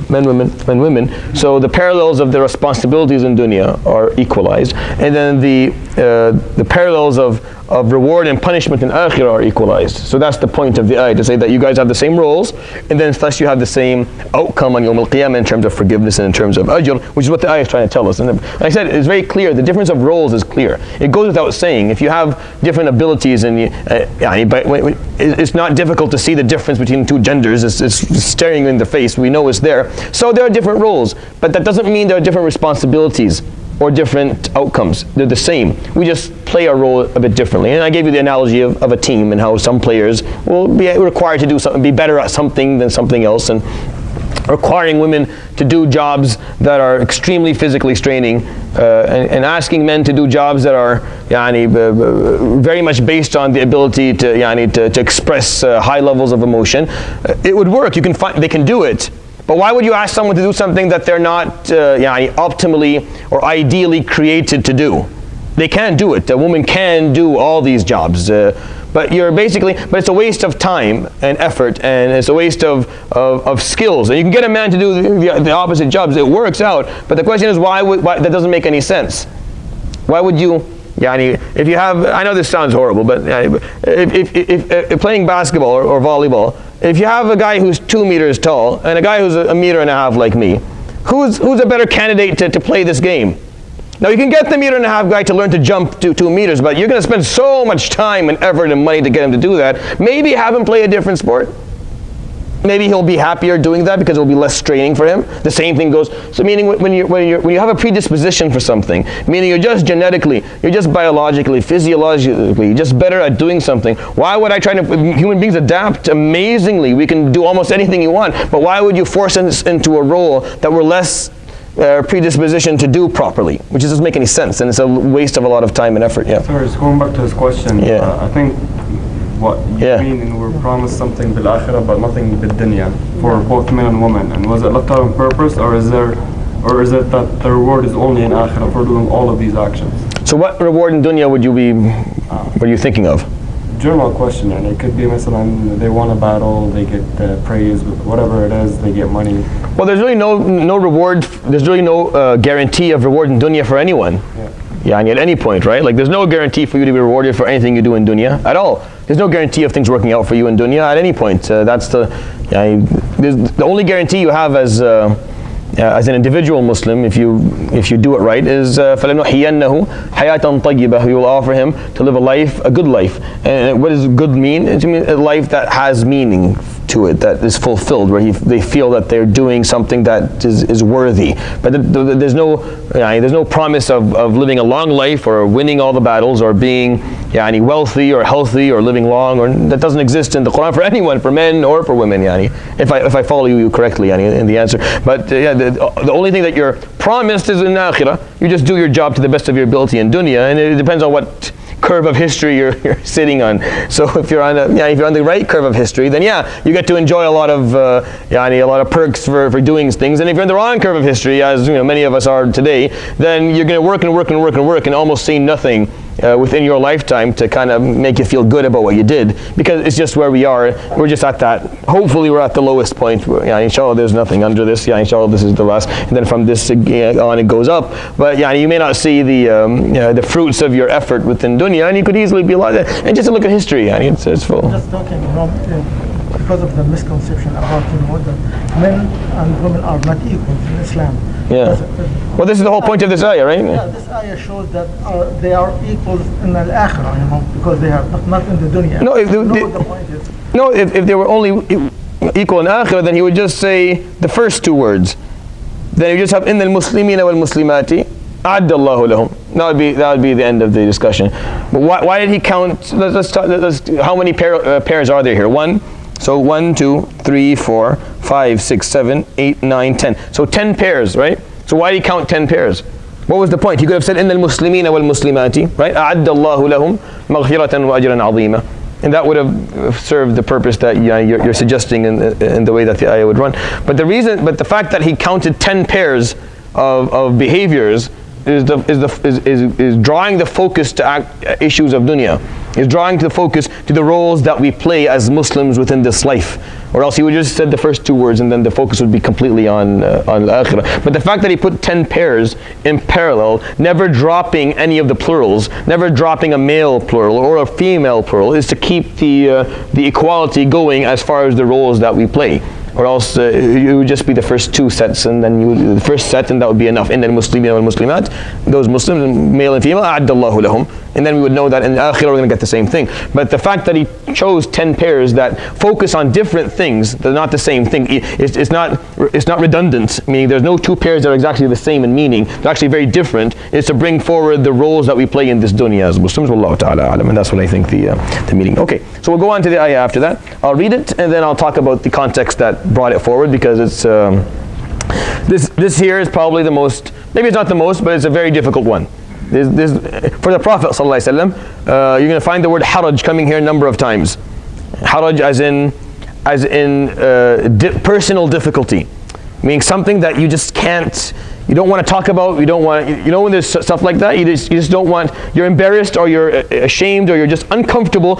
So the parallels of the responsibilities in dunya are equalized, and then the parallels of reward and punishment in akhirah are equalized. So that's the point of the ayah, to say that you guys have the same roles, and then thus you have the same outcome on Yawm al-Qiyamah in terms of forgiveness and in terms of ajr, which is what the ayah is trying to tell us. And like I said, it's very clear. The difference of roles is clear. It goes without saying. If you have different abilities, and it's not difficult to see the difference between two genders. It's staring you in the face. We know it's there. So there are different roles, but that doesn't mean there are different responsibilities or different outcomes. They're the same. We just play our role a bit differently. And I gave you the analogy of a team and how some players will be required to do something, be better at something than something else, and requiring women to do jobs that are extremely physically straining, and asking men to do jobs that are very much based on the ability to express high levels of emotion. It would work. They can do it. But why would you ask someone to do something that they're not optimally or ideally created to do? They can do it. A woman can do all these jobs. But it's a waste of time and effort, and it's a waste of skills. And you can get a man to do the opposite jobs. It works out. But the question is, why that doesn't make any sense. Why would you? If you have, I know this sounds horrible, but if playing basketball or volleyball, if you have a guy who's 2 meters tall and a guy who's a meter and a half like me, who's a better candidate to play this game? Now you can get the meter and a half guy to learn to jump to 2 meters, but you're going to spend so much time and effort and money to get him to do that. Maybe have him play a different sport. maybe he'll be happier doing that because it'll be less straining for him. The same thing goes, so meaning when you have a predisposition for something, meaning you're just genetically, you're just biologically, physiologically, you're just better at doing something. Why would I try to, human beings adapt amazingly. We can do almost anything you want, but why would you force us into a role that we're less predisposition to do properly, which doesn't make any sense, and it's a waste of a lot of time and effort. Yeah. Sorry, just going back to his question. Yeah. I think what you mean, and we're promised something bil akhirah, but nothing bil dunya for both men and women. And was it left out on purpose, or is it that the reward is only in akhirah for doing all of these actions? So what reward in dunya would you be? What are you thinking of? General question, and it could be مثلا they won a battle, they get praise, whatever it is, they get money. Well, there's really no reward. There's really no guarantee of reward in dunya for anyone. Yeah, and at any point, right? Like there's no guarantee for you to be rewarded for anything you do in dunya at all. There's no guarantee of things working out for you in dunya at any point. That's the only guarantee you have as an individual Muslim, if you do it right, is فَلَنُحْيِيَنَّهُ حَيَاةً طَيِّبَةً. You will offer him to live a good life. And what does good mean? It means a life that has meaning to it, that is fulfilled, where they feel that they're doing something that is worthy. But there's no promise of living a long life or winning all the battles or being wealthy or healthy or living long, or that doesn't exist in the Quran for anyone, for men or for women. If I follow you correctly in the answer. But the only thing that you're promised is in akhirah. You just do your job to the best of your ability in dunya, and it depends on what curve of history you're sitting on. So if you're on the right curve of history, then you get to enjoy a lot of perks for doing things. And if you're in the wrong curve of history, as many of us are today, then you're going to work and work and work and work and almost see nothing within your lifetime to kind of make you feel good about what you did, because it's just where we are. We're just at that. Hopefully we're at the lowest point. Inshallah there's nothing under this. Inshallah this is the last, and then from this on it goes up. But you may not see the fruits of your effort within dunya, and you could easily be like that. And just look at history. It's full. Just talking, because of the misconception about that men and women are not equal in Islam. Yeah. Well, this is the whole point of this ayah, right? Yeah, this ayah shows that they are equals in al-akhirah, because they are not in the dunya. No, the point is. No, if they were only equal in akhirah, then he would just say the first two words. Then you just have innal muslimina wal muslimati a'adda Allahu lahum. That would be the end of the discussion. But why did he count? Let's how many pairs are there here? One. So 1, 2, 3, 4, 5, 6, 7, 8, 9, 10. So 10 pairs, right? So why did he count 10 pairs? What was the point? He could have said innal muslimina wal muslimati, right? A'adda Allahu lahum maghfiratan wa ajran 'azima. And that would have served the purpose that you're suggesting in the way that the ayah would run. But the fact that he counted 10 pairs of behaviors is drawing the focus to issues of dunya. Is drawing the focus to the roles that we play as Muslims within this life. Or else he would just said the first two words, and then the focus would be completely on akhirah. But the fact that he put 10 pairs in parallel, never dropping any of the plurals, never dropping a male plural or a female plural, is to keep the equality going as far as the roles that we play. Or else it would just be the first two sets, and then the first set, and that would be enough. In the Muslimin wal Muslimat, those Muslims, male and female, a'adda Allahu lahum. And then we would know that in akhirah we're going to get the same thing. But the fact that he chose 10 pairs that focus on different things, they're not the same thing. It's not redundant, meaning there's no two pairs that are exactly the same in meaning. They're actually very different. It's to bring forward the roles that we play in this dunya as Muslims. Wallahu ta'ala alam. And that's what I think the meaning. Okay, so we'll go on to the ayah after that. I'll read it, and then I'll talk about the context that brought it forward, because it's this here is probably the most, maybe it's not the most, but it's a very difficult one. This, for the Prophet ﷺ, you're going to find the word haraj coming here a number of times. Haraj as in personal difficulty, meaning something that you just can't, you don't want to talk about, you don't want, when there's stuff like that, you just don't want, you're embarrassed or you're ashamed or you're just uncomfortable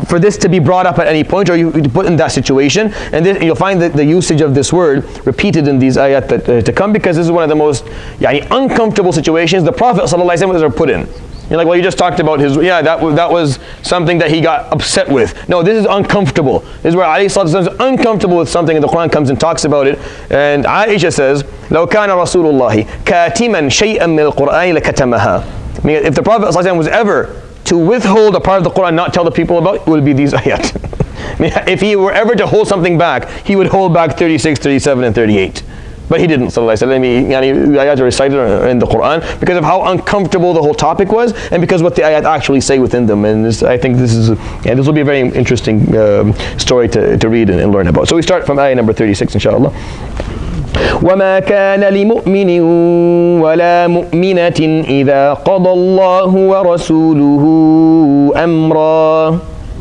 for this to be brought up at any point, or you put in that situation. And this, you'll find that the usage of this word repeated in these ayat that, to come, because this is one of the most uncomfortable situations the Prophet ﷺ was ever put in. You're like, well, you just talked about his, that was something that he got upset with. No, this is uncomfortable. This is where Ali is uncomfortable with something, and the Quran comes and talks about it. And Isha says, لو كان رسول الله كاتما شيئا من القرآن لكتمها. Meaning, if the Prophet ﷺ was ever to withhold a part of the Quran, not tell the people about, it would be these ayat. If he were ever to hold something back, he would hold back 36, 37, and 38. But he didn't, sallallahu alaihi wasallam. The ayat are recited in the Quran because of how uncomfortable the whole topic was, and because what the ayat actually say within them. And I think this will be a very interesting story to read and learn about. So we start from ayah number 36, inshallah. وما كان لمؤمن ولا مؤمنة إذا قضى الله ورسوله أمرا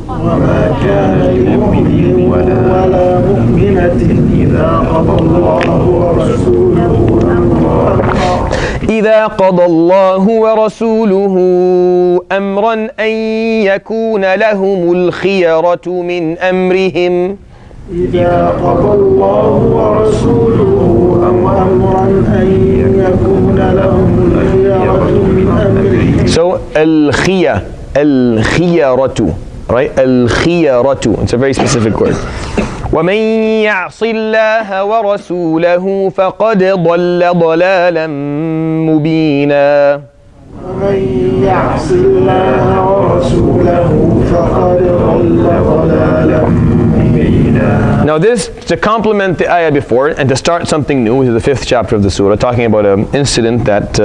وما كان لمؤمن ولا مؤمنة إذا قضى الله ورسوله أمرا إذا قضى الله ورسوله أمرا أن يكون لهم الخيرة من أمرهم إذا قضى الله ورسوله أمرا أن يكون لهم الخيرة من أمرهم. So الخيرة, right? الخيرة. It's a very specific word. ومن يعص الله ورسوله فقد ضل ضلالا مبينا. ومن يعص الله ورسوله فقد ضل ضلالا مبينا. Now this, to complement the ayah before and to start something new, this is the 5th chapter of the surah, talking about an incident that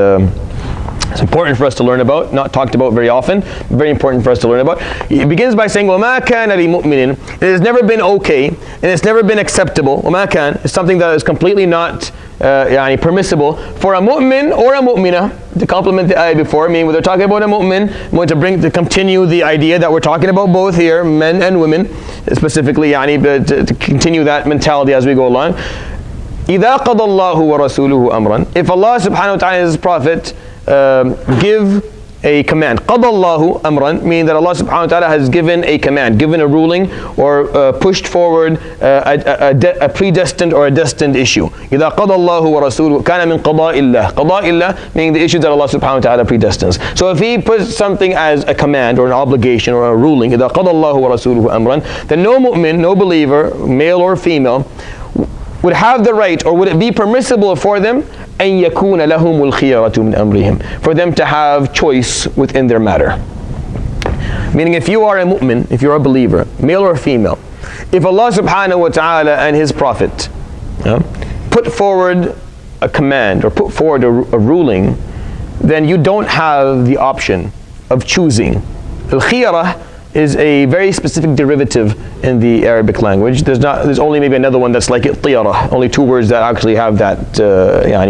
it's important for us to learn about, not talked about very often, very important for us to learn about. It begins by saying, وَمَا كَانَ لِمُؤْمِنٍ. It has never been okay, and it's never been acceptable. وَمَا كَانَ is something that is completely not permissible for a mu'min or a mu'mina, to complement the ayah before. I mean, when they're talking about a mu'min, I'm going to continue the idea that we're talking about both here, men and women, specifically, to continue that mentality as we go along. إِذَا قَضَى اللَّهُ وَرَسُولُهُ أَمْرًا. If Allah subhanahu wa ta'ala and His Prophet give a command. قَضَى اللَّهُ أَمْرًا, meaning that Allah subhanahu wa ta'ala has given a command, given a ruling, or pushed forward a predestined or a destined issue. إِذَا قَضَى اللَّهُ وَرَسُولُهُ كَانَ مِنْ قَضَاءِ اللَّهِ. قَضَاءِ اللَّهِ meaning the issues that Allah subhanahu wa ta'ala predestines. So if He puts something as a command or an obligation or a ruling, إِذَا قَضَى اللَّهُ وَرَسُولُهُ أَمْرًا, then no mu'min, no believer, male or female, would have the right, or would it be permissible for them أن يكون لهم الخيرة من أمرهم, for them to have choice within their matter. Meaning, if you are a mu'min, if you're a believer, male or female, if Allah subhanahu wa ta'ala and His Prophet put forward a command or put forward a ruling, then you don't have the option of choosing. Al-khiyarah is a very specific derivative in the Arabic language. There's only maybe another one that's like it, tiyarah. Only 2 words that actually have that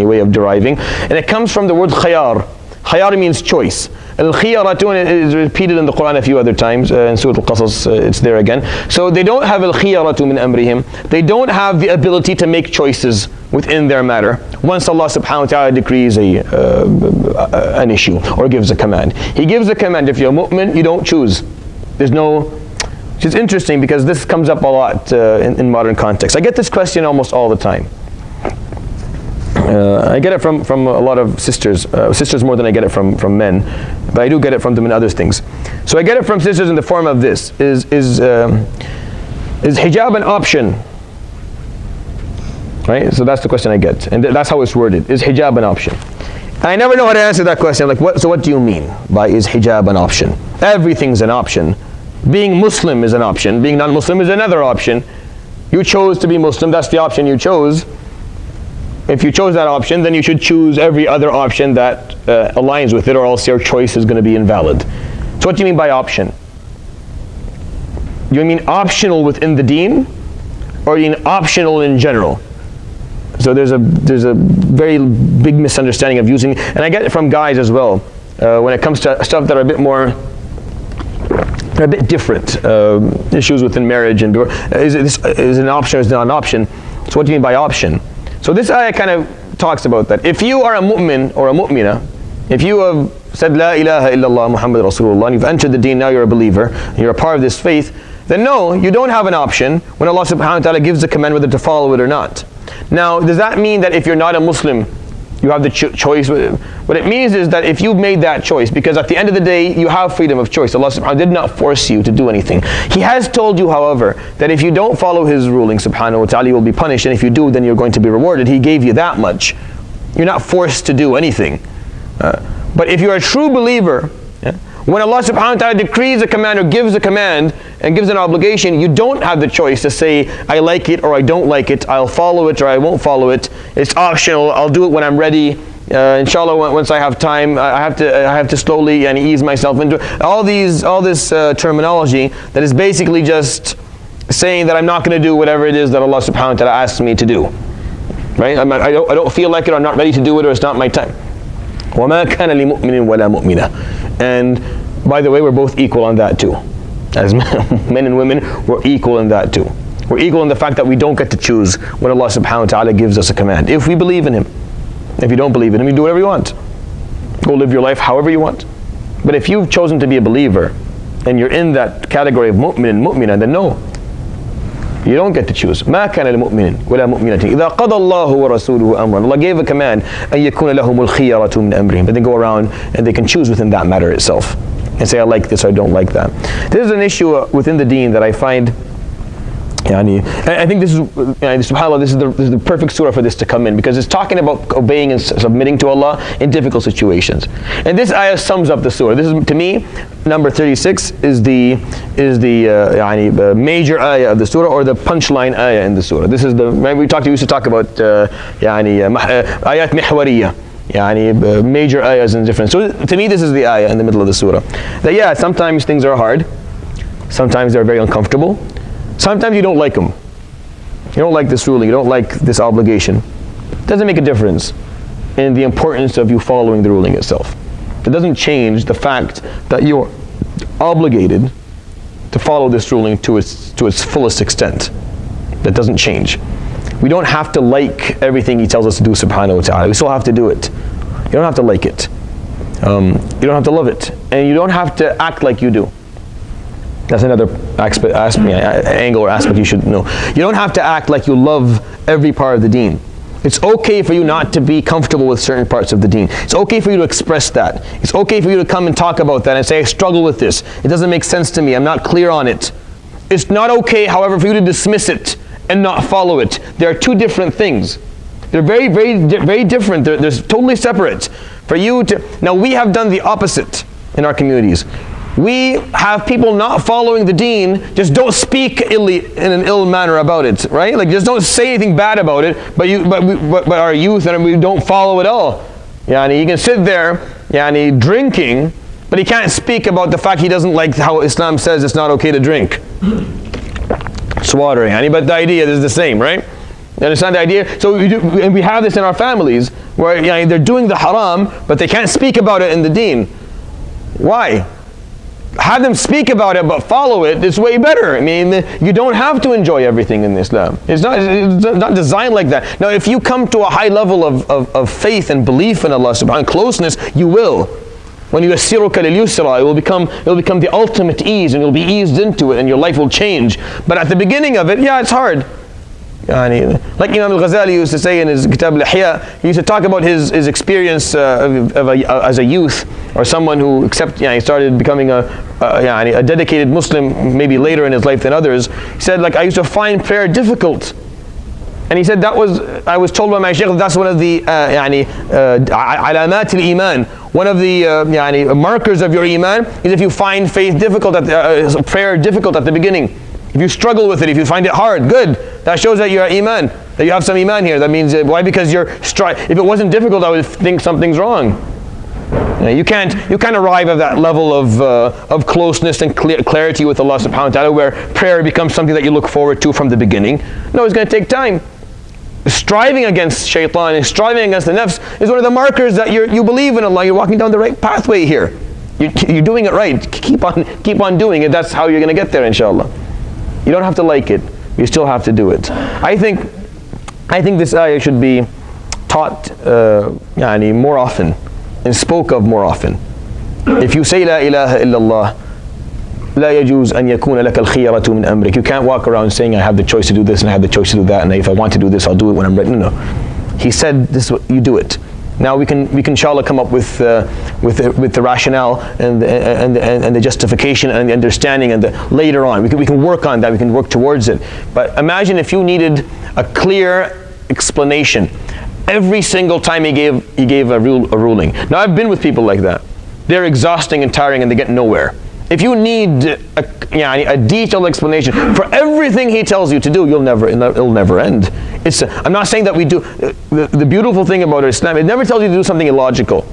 way of deriving. And it comes from the word khayar. Khayar means choice. Al-khiyaratu is repeated in the Quran a few other times. In Surat Al-Qasas, it's there again. So they don't have al-khiyaratu min amrihim. They don't have the ability to make choices within their matter once Allah subhanahu wa ta'ala decrees an issue or gives a command. He gives a command. If you're a mu'min, you don't choose. There's no. It's interesting because this comes up a lot in modern context. I get this question almost all the time. I get it from a lot of sisters more than I get it from men, but I do get it from them in other things. So I get it from sisters in the form of this: is hijab an option? Right. So that's the question I get, and that's how it's worded: is hijab an option? I never know how to answer that question. I'm like, what do you mean by is hijab an option? Everything's an option. Being Muslim is an option. Being non-Muslim is another option. You chose to be Muslim, that's the option you chose. If you chose that option, then you should choose every other option that aligns with it, or else your choice is going to be invalid. So what do you mean by option? Do you mean optional within the deen, or do you mean optional in general? So there's a very big misunderstanding of using, and I get it from guys as well, when it comes to stuff that are a bit different, issues within marriage, and is it an option or is it not an option? So what do you mean by option? So this ayah kind of talks about that. If you are a mu'min or a mu'mina, if you have said La ilaha illallah Muhammad Rasulullah, and you've entered the deen, now you're a believer, and you're a part of this faith, then no, you don't have an option when Allah subhanahu wa ta'ala gives the command whether to follow it or not. Now, does that mean that if you're not a Muslim, you have the choice? What it means is that if you've made that choice, because at the end of the day, you have freedom of choice. Allah subhanahu wa ta'ala did not force you to do anything. He has told you, however, that if you don't follow His ruling, subhanahu wa ta'ala, you will be punished, and if you do, then you're going to be rewarded. He gave you that much. You're not forced to do anything. But if you're a true believer, When Allah subhanahu wa ta'ala decrees a command or gives a command and gives an obligation, you don't have the choice to say, I like it or I don't like it, I'll follow it or I won't follow it. It's optional, I'll do it when I'm ready. Inshallah, once I have time, I have to slowly and ease myself into it. All this terminology that is basically just saying that I'm not going to do whatever it is that Allah subhanahu wa ta'ala asks me to do. Right? I don't feel like it, or I'm not ready to do it, or it's not my time. وَمَا كَانَ لِمُؤْمِنٍ وَلَا مُؤْمِنَةٍ. And by the way, we're both equal on that too. As men and women, we're equal in that too. We're equal in the fact that we don't get to choose when Allah subhanahu wa ta'ala gives us a command. If we believe in Him. If you don't believe in Him, you do whatever you want. Go live your life however you want. But if you've chosen to be a believer, and you're in that category of mu'min and mu'minah, then no. You don't get to choose. مَا كَانَ لِمُؤْمِنٍ وَلَا مُؤْمِنَةٍ إِذَا قَضَى اللَّهُ وَرَسُولُهُ أَمْرًا. Allah gave a command, أَن يَكُونَ لَهُمُ الْخِيَرَةُ مِنْ أَمْرِهِمْ. But they go around and they can choose within that matter itself. And say, I like this, or I don't like that. This is an issue within the deen that I find, I think this is, subhanAllah, this is the perfect surah for this to come in, because it's talking about obeying and submitting to Allah in difficult situations. And this ayah sums up the surah. This is, to me, number 36 is the major ayah of the surah, or the punchline ayah in the surah. This is we used to talk about ayat mihwariyah, major ayahs in different. So to me, this is the ayah in the middle of the surah. That sometimes things are hard, sometimes they're very uncomfortable. Sometimes you don't like them. You don't like this ruling. You don't like this obligation. It doesn't make a difference in the importance of you following the ruling itself. It doesn't change the fact that you're obligated to follow this ruling to its fullest extent. That doesn't change. We don't have to like everything He tells us to do, subhanahu wa ta'ala. We still have to do it. You don't have to like it. You don't have to love it. And you don't have to act like you do. That's another angle or aspect you should know. You don't have to act like you love every part of the deen. It's okay for you not to be comfortable with certain parts of the deen. It's okay for you to express that. It's okay for you to come and talk about that and say, I struggle with this. It doesn't make sense to me. I'm not clear on it. It's not okay, however, for you to dismiss it and not follow it. There are two different things. They're very, very, very different. They're totally separate. For you to, now we have done the opposite in our communities. We have people not following the deen, just don't speak in an ill manner about it, right? Like, just don't say anything bad about it, but our youth, and we don't follow it all. You can sit there, drinking, but he can't speak about the fact he doesn't like how Islam says it's not okay to drink. Slaughtering, but the idea is the same, right? You understand the idea? So and we have this in our families, where they're doing the haram, but they can't speak about it in the deen. Why? Have them speak about it, but follow it. It's way better. You don't have to enjoy everything in Islam. It's not designed like that. Now, if you come to a high level of faith and belief in Allah subhanahu wa ta'ala, closeness, you will. When you yassiruka lil yusra, it will become the ultimate ease, and you'll be eased into it, and your life will change. But at the beginning of it, it's hard. Like Imam al-Ghazali used to say in his Kitab al-Ihya, he used to talk about his experience as a youth, or someone who he started becoming a dedicated Muslim maybe later in his life than others. He said, I used to find prayer difficult. And he said, I was told by my shaykh, that's one of the alamat al-iman, one of the markers of your iman is if you find faith difficult, prayer difficult at the beginning. If you struggle with it, if you find it hard, good. That shows that you're iman, that you have some iman here. That means, why? Because if it wasn't difficult, I would think something's wrong. You can't arrive at that level of closeness and clarity with Allah subhanahu wa ta'ala, where prayer becomes something that you look forward to from the beginning. No, it's going to take time. Striving against shaitan and striving against the nafs is one of the markers that you believe in Allah. You're walking down the right pathway here. You're doing it right. Keep on doing it. That's how you're going to get there, inshallah. You don't have to like it. You still have to do it. I think this ayah should be taught more often and spoke of more often. If you say La ilaha illallah, لا يجوز أن يكون لك الخيرة من أمرك. You can't walk around saying I have the choice to do this and I have the choice to do that, and if I want to do this, I'll do it when I'm ready. No. He said this. You do it. Now we can inshallah come up with the rationale and the justification and the understanding, and later on we can work on that. We can work towards it. But imagine if you needed a clear explanation every single time he gave a ruling. Now I've been with people like that. they're exhausting and tiring and they get nowhere. If you need a detailed explanation for everything he tells you to do, it'll never end. I'm not saying that we do. The beautiful thing about Islam, it never tells you to do something illogical.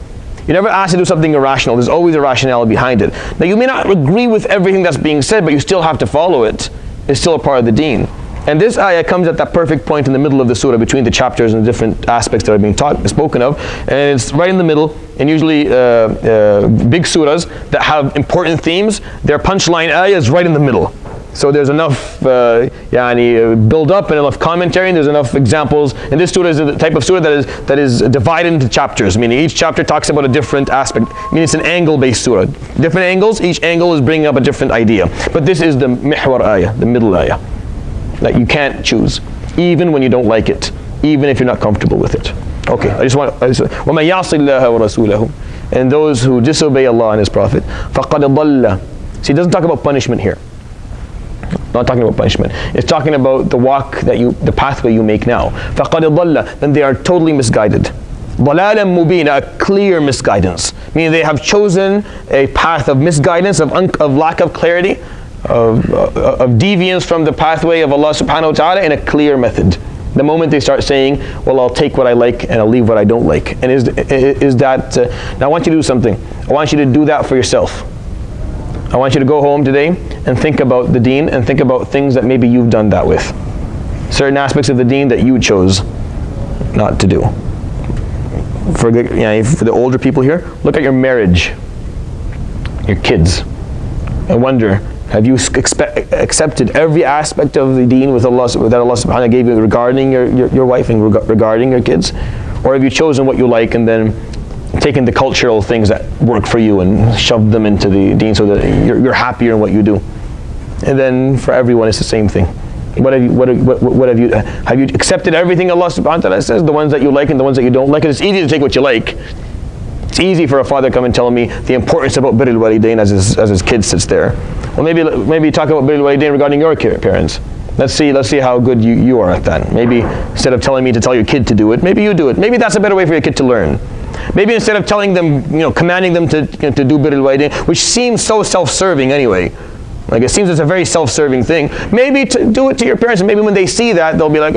You never ask to do something irrational. There's always a rationale behind it. Now, you may not agree with everything that's being said, but you still have to follow it. It's still a part of the deen. And this ayah comes at that perfect point in the middle of the surah, between the chapters and the different aspects that are being spoken of. And it's right in the middle. And usually big surahs that have important themes, their punchline ayah is right in the middle. So there's enough build up and enough commentary, and there's enough examples. And this surah is the type of surah that is divided into chapters, meaning each chapter talks about a different aspect. Meaning it's an angle-based surah. Different angles, each angle is bringing up a different idea. But this is the mihwar ayah, the middle ayah, that you can't choose, even when you don't like it, even if you're not comfortable with it. Okay, وَمَنْ يَعْصِ اللَّهَ وَرَسُولَهُ, and those who disobey Allah and His Prophet, فَقَدْ ضَلَّ. See, it doesn't talk about punishment here. Not talking about punishment. It's talking about the pathway you make now. فَقَدْ ضَلَّ, then they are totally misguided. ضَلَالًا مُبِينًا, a clear misguidance. Meaning they have chosen a path of misguidance, of lack of clarity, of deviance from the pathway of Allah subhanahu wa ta'ala in a clear method. The moment they start saying, well, I'll take what I like and I'll leave what I don't like. And is that, now I want you to do something. I want you to do that for yourself. I want you to go home today and think about the deen and think about things that maybe you've done that with. Certain aspects of the deen that you chose not to do. For the older people here, look at your marriage, your kids, and wonder, have you accepted every aspect of the deen with Allah, that Allah subhanahu wa ta'ala gave you regarding your wife and regarding your kids? Or have you chosen what you like and then taken the cultural things that work for you and shoved them into the deen so that you're happier in what you do? And then for everyone it's the same thing. Have you accepted everything Allah subhanahu wa ta'ala says, the ones that you like and the ones that you don't like? And it's easy to take what you like. It's easy for a father to come and tell me the importance about birrul walidain as his kid sits there. Well, maybe talk about birrul walidain regarding your parents. Let's see how good you are at that. Maybe instead of telling me to tell your kid to do it, maybe you do it. Maybe that's a better way for your kid to learn. Maybe instead of telling them, commanding them to do birrul walidain, which seems so self-serving anyway. Like, it seems it's a very self-serving thing. Maybe to do it to your parents, and maybe when they see that, they'll be like,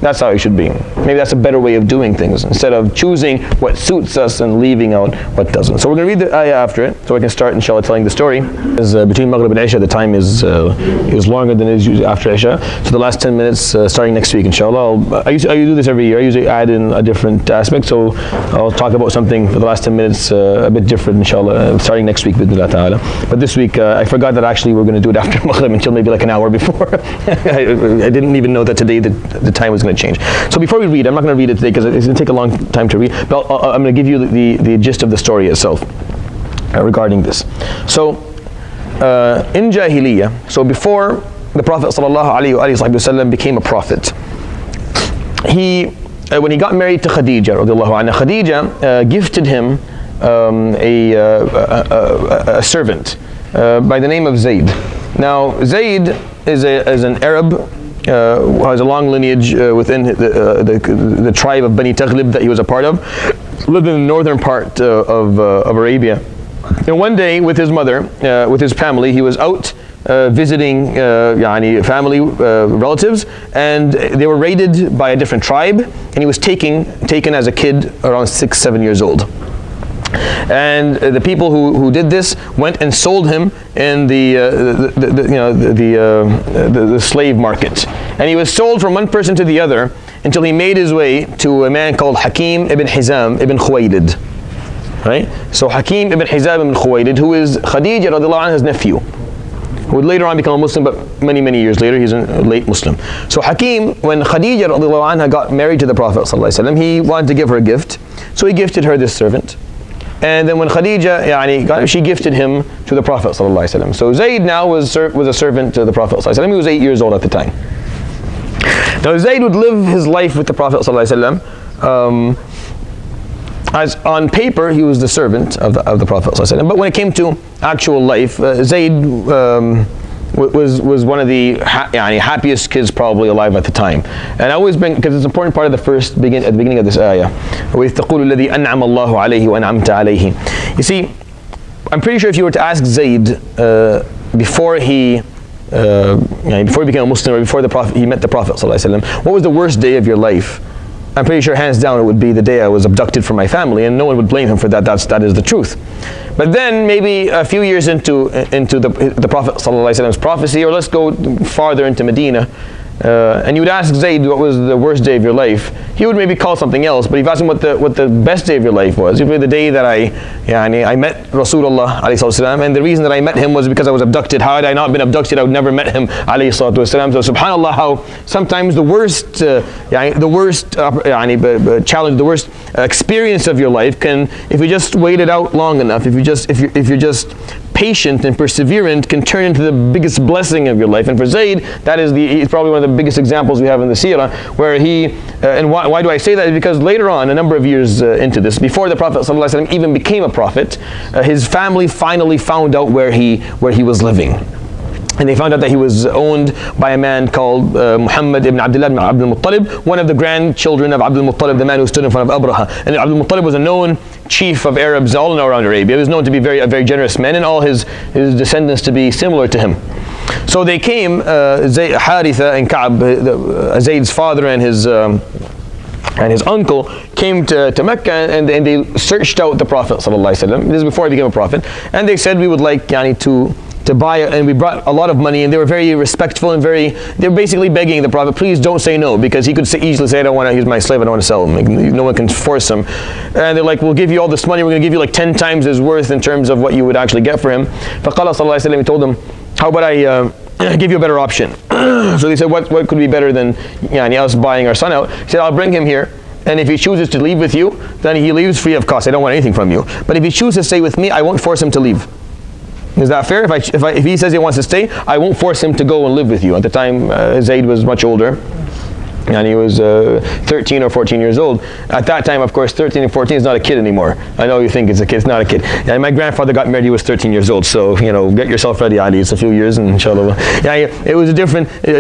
that's how it should be. Maybe that's a better way of doing things, instead of choosing what suits us and leaving out what doesn't. So we're going to read the ayah after it, so I can start, inshallah, telling the story. As between Maghrib and Isha, the time is longer than it is usually after Isha. So the last 10 minutes, starting next week, inshallah. I do this every year. I usually add in a different aspect. So I'll talk about something for the last 10 minutes a bit different, inshallah, starting next week, bidnillah ta'ala. But this week, I forgot that actually we're going to do it after Maghrib until maybe like an hour before. I didn't even know that today the time was going to change. So before we read, I'm not going to read it today because it's going to take a long time to read, but I'm going to give you the gist of the story itself regarding this. So in Jahiliyyah, so before the Prophet ﷺ became a prophet, when he got married to Khadija radiallahu anha, Khadija gifted him a servant by the name of Zayd. Now Zayd is an Arab, has a long lineage within the tribe of Bani Taghlib that he was a part of. Lived in the northern part of Arabia. And one day with his mother, with his family, he was out visiting family relatives, and they were raided by a different tribe, and he was taken as a kid around 6-7 years old. And the people who did this went and sold him in the slave market, and he was sold from one person to the other until he made his way to a man called Hakim ibn Hizam ibn Khuwaylid. Right? So Hakim ibn Hizam ibn Khuwaylid, who is Khadija radiallahu anha's nephew, who would later on become a Muslim, but many years later he's a late Muslim. So Hakim, when Khadija radiallahu anha got married to the Prophet ﷺ, he wanted to give her a gift, so he gifted her this servant. And then when Khadija she gifted him to the Prophet ﷺ. So Zayd now was a servant to the Prophet ﷺ. He was 8 years old at the time. Now Zayd would live his life with the Prophet ﷺ. As on paper, he was the servant of the Prophet ﷺ. But when it came to actual life, Zayd was one of the happiest kids probably alive at the time. And I always bring, because it's an important part of at the beginning of this ayah. وَإِذْ تَقُولُ الَّذِي أَنْعَمَ اللَّهُ عَلَيْهِ وَأَنْعَمْتَ عَلَيْهِ. You see, I'm pretty sure if you were to ask Zayd before he became a Muslim, or before he met the Prophet ﷺ, what was the worst day of your life? I'm pretty sure hands down it would be the day I was abducted from my family, and no one would blame him for that. That is the truth. But then maybe a few years into the Prophet ﷺ's prophecy, or let's go farther into Medina, and you would ask Zayd what was the worst day of your life, he would maybe call something else. But if you ask him what the best day of your life was, it would be the day that I met Rasulullah ﷺ, and the reason that I met him was because I was abducted. Had I not been abducted, I would never met him ﷺ. So subhanallah, how sometimes the worst challenge, the worst experience of your life can, if you just wait it out long enough, if you're just patient and perseverant, can turn into the biggest blessing of your life. And for Zayd, he's probably one of the biggest examples we have in the seerah, where and why do I say that? Because later on, a number of years into this, before the Prophet ﷺ even became a prophet, his family finally found out where he was living. And they found out that he was owned by a man called Muhammad ibn Abdullah ibn Abdul Muttalib, one of the grandchildren of Abdul Muttalib, the man who stood in front of Abraha. And Abdul Muttalib was a known chief of Arabs all around Arabia. He was known to be a very generous man, and all his descendants to be similar to him. So they came, Haritha and Ka'b, Zayd's father and his uncle, came to Mecca, and they searched out the Prophet ﷺ. This is before he became a prophet. And they said, we would like to buy it, and we brought a lot of money, and they were very respectful and they were basically begging the Prophet, please don't say no, because he could easily say, he's my slave, I don't want to sell him. Like, no one can force him. And they're like, we'll give you all this money, we're going to give you like 10 times his worth in terms of what you would actually get for him. فَقَالَ صلى الله عليه وسلم, he told them, how about I give you a better option? So they said, what could be better than us buying our son out? He said, I'll bring him here, and if he chooses to leave with you, then he leaves free of cost. I don't want anything from you. But if he chooses to stay with me, I won't force him to leave. Is that fair? If he says he wants to stay, I won't force him to go and live with you. At the time, Zayd was much older, and he was 13 or 14 years old. At that time, of course, 13 and 14 is not a kid anymore. I know you think it's a kid, it's not a kid. And my grandfather got married, he was 13 years old, so get yourself ready, Ali. It's a few years, and inshallah. It was a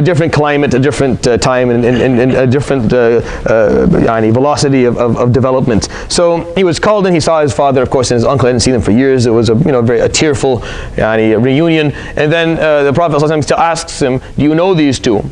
different climate, a different time, and a different velocity of development. So he was called in, he saw his father, of course, and his uncle. I hadn't seen them for years. It was a very tearful reunion. And then the Prophet ﷺ still asks him, do you know these two?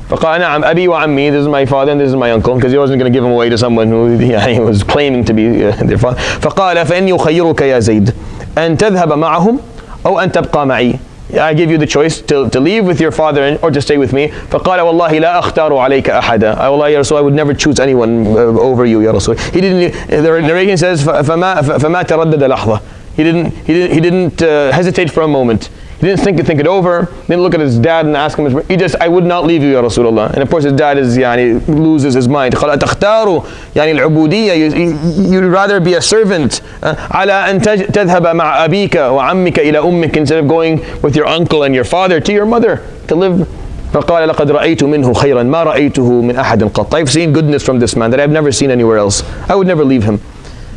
فقال نعم أبي وعمي, this is my father and this is my uncle, because he wasn't going to give him away to someone who he was claiming to be their father. فقال فإني أخيرك يا زيد أن تذهب معهم أو أن تبقى معي. I give you the choice to leave with your father or to stay with me. فقال والله لا أختار عليك أحدا. والله يا رسول, I would never choose anyone over you, يا رسول. He didn't. The narration says فما تردد لحظة. He didn't hesitate for a moment. He didn't think it over. Didn't look at his dad and ask him. I would not leave you, Ya Rasulullah. And of course, his dad loses his mind. You'd rather be a servant. على أن تذهب مع أبيك وعمك إلى أمك, instead of going with your uncle and your father to your mother to live. فقال لقد رأيت منه خيرا ما رأيته من أحد قط. I've seen goodness from this man that I've never seen anywhere else. I would never leave him.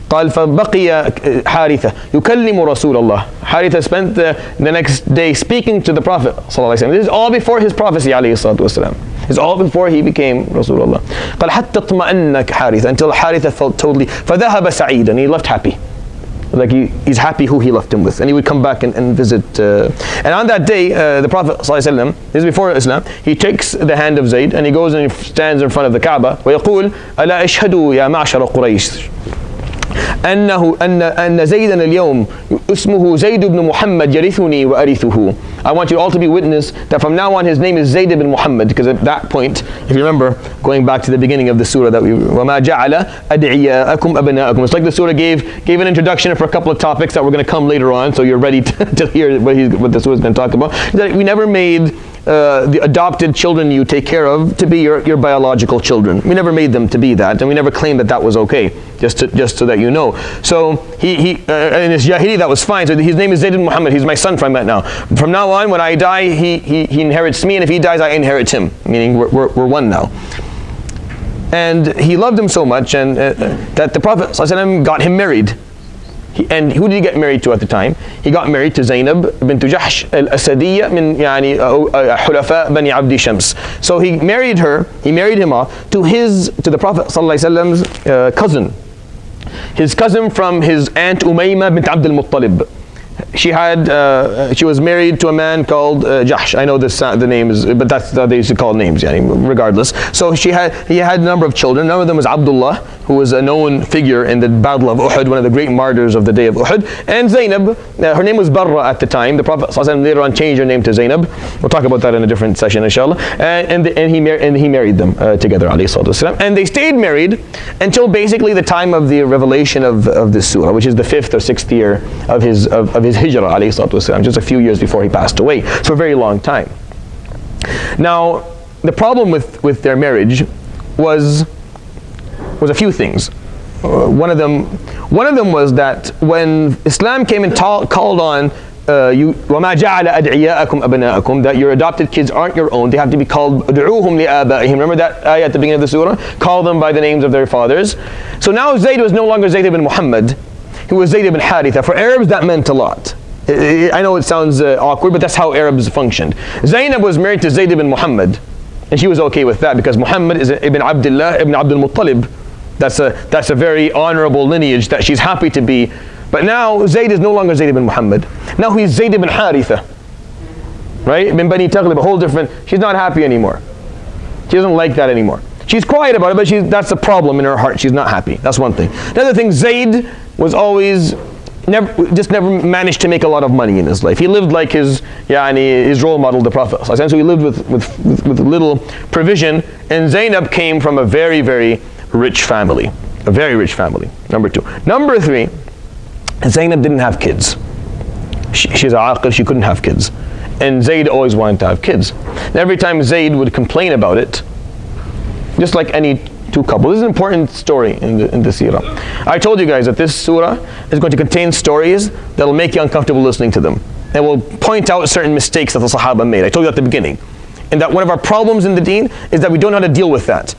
قال فبقي حارثة يكلم رسول الله. Haritha spent the next day speaking to the Prophet ﷺ. This is all before his prophecy عليه الصلاة والسلام. It's all before he became Rasulullah. قال حتى اطمأنك حارثة, until Haritha felt totally فذهب سعيدا, he left happy. Like he's happy who he left him with, and he would come back and visit. And on that day, the Prophet ﷺ, this is before Islam, he takes the hand of Zayd and he goes and he stands in front of the Kaaba. ويقول ألا أشهد يا معشر قريش أن زيدا اليوم اسمه زيد بن محمد يرثني وأرثه. I want you all to be witness that from now on his name is Zayd ibn Muhammad, because at that point, if you remember, going back to the beginning of the surah that وَمَا جَعَلَ أَدْعِيَاءَكُمْ أَبْنَاءَكُم. It's like the surah gave an introduction for a couple of topics that were going to come later on, so you're ready to hear what the surah is going to talk about. That we never made the adopted children you take care of to be your biological children. We never made them to be that, and we never claimed that was okay, just so that you know. So he in his Jahili that was fine. So his name is Zayd ibn Muhammad. He's my son from that now. From now on, when I die, he inherits me, and if he dies, I inherit him. Meaning we're one now. And he loved him so much, and that the Prophet ﷺ got him married. And who did he get married to at the time? He got married to Zainab bint Jahsh al-Asadiyya min yani Hulafa Bani Abdi Shams. So he married him off to the Prophet ﷺ's cousin. His cousin from his aunt Umayma bint Abd al-Muttalib. She was married to a man called Jahsh. I know the name is, but that's how they used to call names, regardless. So he had a number of children. One of them was Abdullah, who was a known figure in the Battle of Uhud, one of the great martyrs of the day of Uhud. And Zainab, her name was Barra at the time. The Prophet ﷺ later on changed her name to Zainab. We'll talk about that in a different session, inshallah. And he married them together, alayhi salatu wasalam. And they stayed married until basically the time of the revelation of this surah, which is the 5th or 6th year of his hijrah, alayhi salatu wasalam, just a few years before he passed away. So a very long time. Now, the problem with their marriage was a few things. One of them was that when Islam came and called on وَمَا جَعَلَ أَدْعِيَاءَكُمْ أَبْنَاءَكُمْ, that your adopted kids aren't your own, they have to be called أُدْعُوهُمْ لِآبَائِهِمْ. Remember that ayah at the beginning of the surah? Call them by the names of their fathers. So now Zayd was no longer Zayd ibn Muhammad, he was Zayd ibn Haritha. For Arabs that meant a lot. I know it sounds awkward, but that's how Arabs functioned. Zainab was married to Zayd ibn Muhammad, and she was okay with that because Muhammad is ibn Abdullah ibn Abdul Muttalib. That's a very honorable lineage that she's happy to be. But now Zayd is no longer Zayd ibn Muhammad. Now he's Zayd ibn Haritha. Right? Ibn Bani Taghlib, a whole different. She's not happy anymore. She doesn't like that anymore. She's quiet about it, but that's the problem in her heart. She's not happy. That's one thing. Another thing, Zayd was always never managed to make a lot of money in his life. He lived like his role model, the Prophet. So he lived with little provision. And Zainab came from a very, very rich family. A very rich family. Number 2. Number 3, Zainab didn't have kids. She's a aqil, she couldn't have kids. And Zayd always wanted to have kids. And every time Zayd would complain about it, just like any two couples. This is an important story in the seerah. I told you guys that this surah is going to contain stories that will make you uncomfortable listening to them. And will point out certain mistakes that the Sahaba made. I told you at the beginning. And that one of our problems in the deen is that we don't know how to deal with that.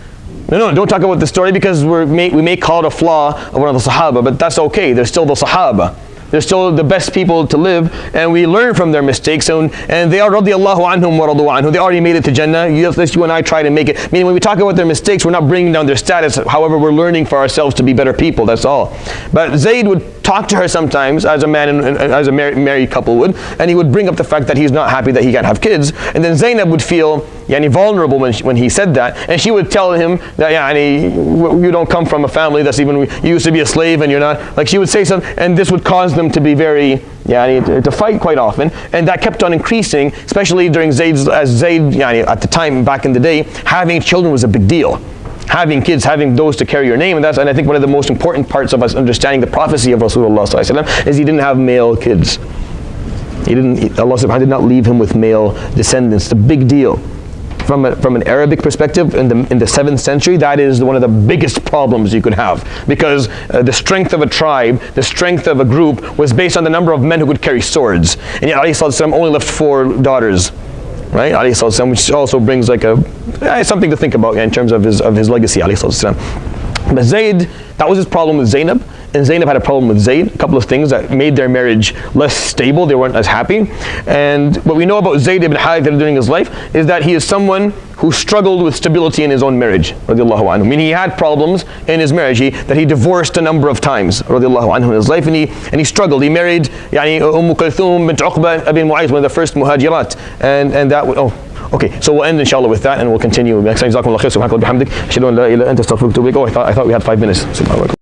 No, don't talk about the story because we may call it a flaw of one of the Sahaba, but that's okay. They're still the Sahaba. They're still the best people to live, and we learn from their mistakes, and they are radiyallahu anhum wa radu anhu. They already made it to Jannah. You and I try to make it. Meaning when we talk about their mistakes, we're not bringing down their status. However, we're learning for ourselves to be better people. That's all. But Zayd would talk to her sometimes, as a man and as a married couple would, and he would bring up the fact that he's not happy that he can't have kids, and then Zaynab would feel vulnerable when he said that, and she would tell him that you don't come from a family that's even, you used to be a slave and you're not, like she would say something, and this would cause them to be very, to fight quite often, and that kept on increasing, especially during Zayd, at the time, back in the day, having children was a big deal. Having kids, having those to carry your name, and I think one of the most important parts of us understanding the prophecy of Rasulullah ﷺ is he didn't have male kids. Allah subhanahu did not leave him with male descendants. It's a big deal. From an Arabic perspective, in the 7th century, that is one of the biggest problems you could have, because the strength of a tribe, the strength of a group, was based on the number of men who could carry swords. And yet, alayhi salatu wasalam only left 4 daughters, right? Alayhi salatu wasalam, which also brings like something to think about in terms of his legacy. Alayhi salatu wasalam. But Zayd, that was his problem with Zaynab. And Zaynab had a problem with Zayd, a couple of things that made their marriage less stable. They weren't as happy. And what we know about Zayd ibn Haritha during his life is that he is someone who struggled with stability in his own marriage, radiallahu anhu. I mean, he had problems in his marriage, that he divorced a number of times, radiallahu anhu, in his life, and he struggled. He married Kulthum bint Uqba ibn Mu'ayz, one of the first muhajirat, and that okay, so we'll end inshallah with that, and we'll continue next time. Jazakumullah khair, subhanakallah bihamdik, ashhadu an la ilaha illa anta astaghfiruka wa atubu ilaik. I thought we had 5 minutes.